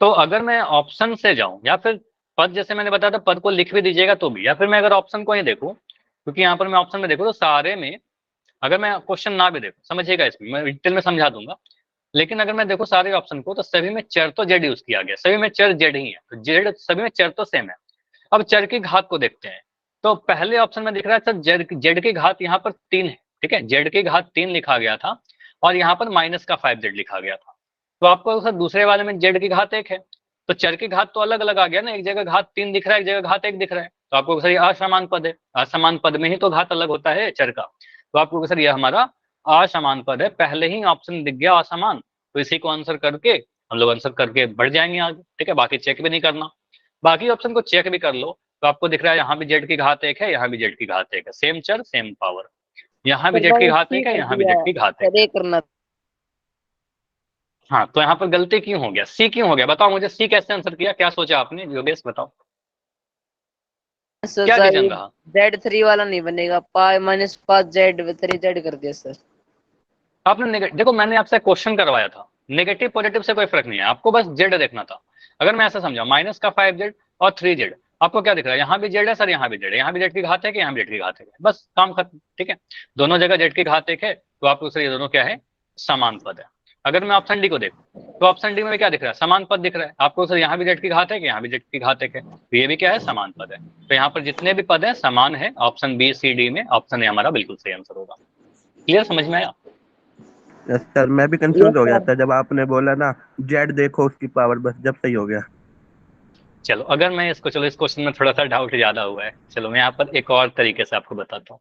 तो अगर मैं ऑप्शन से जाऊं, या फिर पद जैसे मैंने बताया था, पद को लिख भी दीजिएगा तो भी, या फिर मैं अगर ऑप्शन को ही देखूं, क्योंकि यहाँ पर मैं ऑप्शन में देखूं तो सारे में, अगर मैं क्वेश्चन ना भी देखूं, समझिएगा इसमें मैं डिटेल में समझा दूंगा, लेकिन अगर मैं देखूं सारे ऑप्शन को तो सभी में चर तो जेड यूज किया गया, सभी में चर जेड ही है, तो जेड सभी में चर तो सेम है। अब चर की घात को देखते हैं, तो पहले ऑप्शन में दिख रहा है सर जेड की घात यहाँ पर 3 है। ठीक है, जेड की घात 3 लिखा गया था, और यहाँ पर माइनस का 5z लिखा गया था। तो आपको सर दूसरे वाले में जेड की घात 1 है, तो चर की घात तो अलग अलग आ गया ना, एक जगह घात 3 दिख रहा है, एक जगह घात 1 दिख रहा है, तो आपको सर ये असमान पद है, असमान पद में ही तो घात अलग होता है चर का। तो आपको सर ये हमारा असमान पद है, पहले ही ऑप्शन दिख गया असमान, तो इसी को आंसर करके हम लोग आंसर करके बढ़ जाएंगे आगे। ठीक है, बाकी चेक भी नहीं करना, बाकी ऑप्शन को चेक भी कर लो, तो आपको दिख रहा है यहाँ भी जेड की घात 1 है, यहाँ भी जेड की घात 1 है, सेम चर सेम पावर, यहाँ भी सर जेड की मैंने घात सी 1 है, कर यहाँ भी दिया जेड है की घात 1 सर, है। ये करना। हाँ, तो यहाँ पर गलती क्यों हो गया, सी क्यों हो गया, बताओ मुझे, सी कैसे आंसर किया, क्या सोचा आपने योगेश, बताओ क्या सर रीजन रहा। Z3 वाला नहीं बनेगा, पाई माइनस 5Z3Z कर दिया सर। आपने देखो मैंने आपसे क्वेश्चन करवाया था, नेगेटिव पॉजिटिव से कोई फर्क नहीं है, आपको बस जेड देखना था। अगर मैं ऐसा समझा माइनस का 5z और 3z, आपको क्या दिख रहा है, यहाँ भी जेड है सर, यहाँ भी जेड है, यहाँ भी जेड की घात है कि यहाँ भी जेड की घात है, बस काम खत्म। ठीक है, दोनों जगह जेड की घात 1 है, तो आपको सर ये दोनों क्या है, समान पद है। अगर मैं ऑप्शन डी को देखूं, तो ऑप्शन डी में क्या दिख रहा है, समान पद दिख रहा है आपको सर, यहाँ भी जेड की घात है कि यहाँ भी जेड की घात 1 है, तो ये भी क्या है, समान पद है। तो यहाँ पर जितने भी पद है समान है, ऑप्शन बी सी डी में ऑप्शन ए हमारा बिल्कुल सही आंसर होगा। क्लियर, समझ में आया। यस सर, मैं भी कंफ्यूज हो गया था जब आपने बोला ना जेड देखो उसकी पावर, बस जब सही हो गया। चलो अगर मैं इसको, चलो इस क्वेश्चन में थोड़ा सा डाउट ज्यादा हुआ है, चलो मैं यहाँ पर एक और तरीके से आपको बताता हूँ।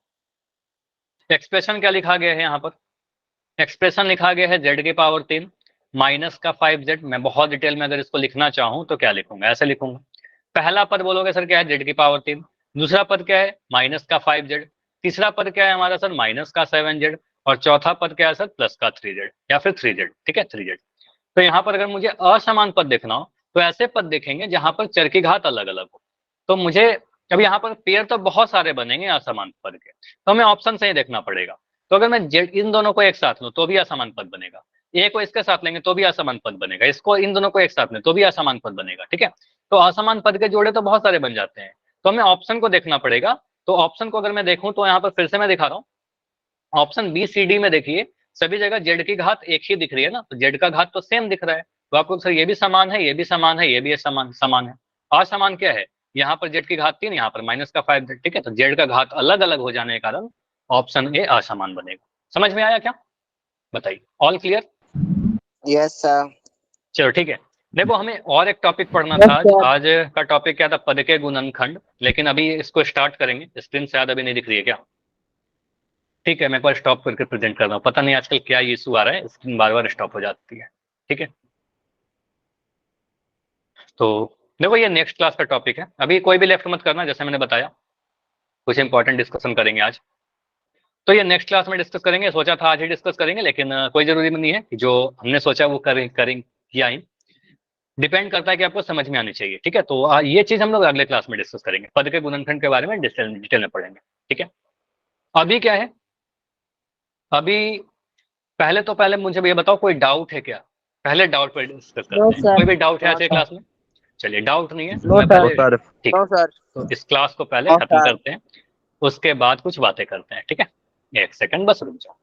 एक्सप्रेशन क्या लिखा गया है यहाँ पर? एक्सप्रेशन लिखा गया है जेड की पावर 3 माइनस का 5z। मैं बहुत डिटेल में अगर इसको लिखना चाहूँ तो क्या लिखूंगा, ऐसे लिखूंगा। पहला पद बोलोगे सर क्या है, जेड की पावर 3। दूसरा पद क्या है, माइनस का 5z। तीसरा पद क्या है हमारा सर, माइनस का 7z। और चौथा पद क्या है सर, प्लस का 3z या फिर 3z। ठीक है, 3z। तो यहाँ पर अगर मुझे असमान पद देखना हो तो ऐसे पद देखेंगे जहां पर चर की घात अलग अलग हो। तो मुझे अब यहाँ पर पेयर तो बहुत सारे बनेंगे असमान पद के, तो हमें ऑप्शन से ही देखना पड़ेगा। तो अगर मैं जेड इन दोनों को एक साथ लूं तो भी असमान पद बनेगा, ए को इसके साथ लेंगे तो भी असमान पद बनेगा, इसको इन दोनों को एक साथ लें तो भी असमान पद बनेगा। ठीक है, तो असमान पद के जोड़े तो बहुत सारे बन जाते हैं, तो हमें ऑप्शन को देखना पड़ेगा। तो ऑप्शन को अगर मैं देखूं तो यहाँ पर फिर से मैं दिखा रहा हूँ, ऑप्शन बी सी डी में देखिए सभी जगह जेड की घात एक ही दिख रही है ना, तो जेड का घात तो सेम दिख रहा है। तो आपको सर ये भी समान है, ये भी समान है, ये भी समान समान है। असमान क्या है, यहाँ पर जेड की घात 3, यहाँ पर माइनस का 5z। ठीक है, तो जेड का घात अलग अलग हो जाने के कारण ऑप्शन ए असमान बनेगा। समझ में आया क्या, बताइए, ऑल क्लियर? Yes sir. चलो ठीक है। देखो हमें और एक टॉपिक पढ़ना था आज। आज का टॉपिक क्या था, पद के गुणनखंड। लेकिन अभी इसको स्टार्ट करेंगे, स्क्रीन शायद अभी नहीं दिख रही है क्या? ठीक है, मैं एक बार स्टॉप करके प्रेजेंट कर रहा हूँ, पता नहीं आजकल क्या इशू आ रहा है, स्क्रीन बार बार स्टॉप हो जाती है। ठीक है, तो देखो ये नेक्स्ट क्लास का टॉपिक है, अभी कोई भी लेफ्ट मत करना, जैसे मैंने बताया कुछ इंपॉर्टेंट डिस्कशन करेंगे आज। तो ये नेक्स्ट क्लास में डिस्कस करेंगे, सोचा था आज ही डिस्कस करेंगे, लेकिन कोई जरूरी नहीं है कि जो हमने सोचा वो करें किया ही, डिपेंड करता है कि आपको समझ में आनी चाहिए। ठीक है, तो ये चीज हम लोग अगले क्लास में डिस्कस करेंगे, पद के गुणनखंड के बारे में डिटेल में पढ़ेंगे। ठीक है, अभी क्या है, अभी पहले मुझे ये बताओ कोई डाउट है क्या, पहले डाउट पर डिस्कस करते हैं। कोई भी डाउट है आज की क्लास में? चलिए डाउट नहीं है तो मैं पहले, ठीक है, तो इस क्लास को पहले खत्म करते हैं, उसके बाद कुछ बातें करते हैं। ठीक है, एक सेकंड बस रुक जाओ।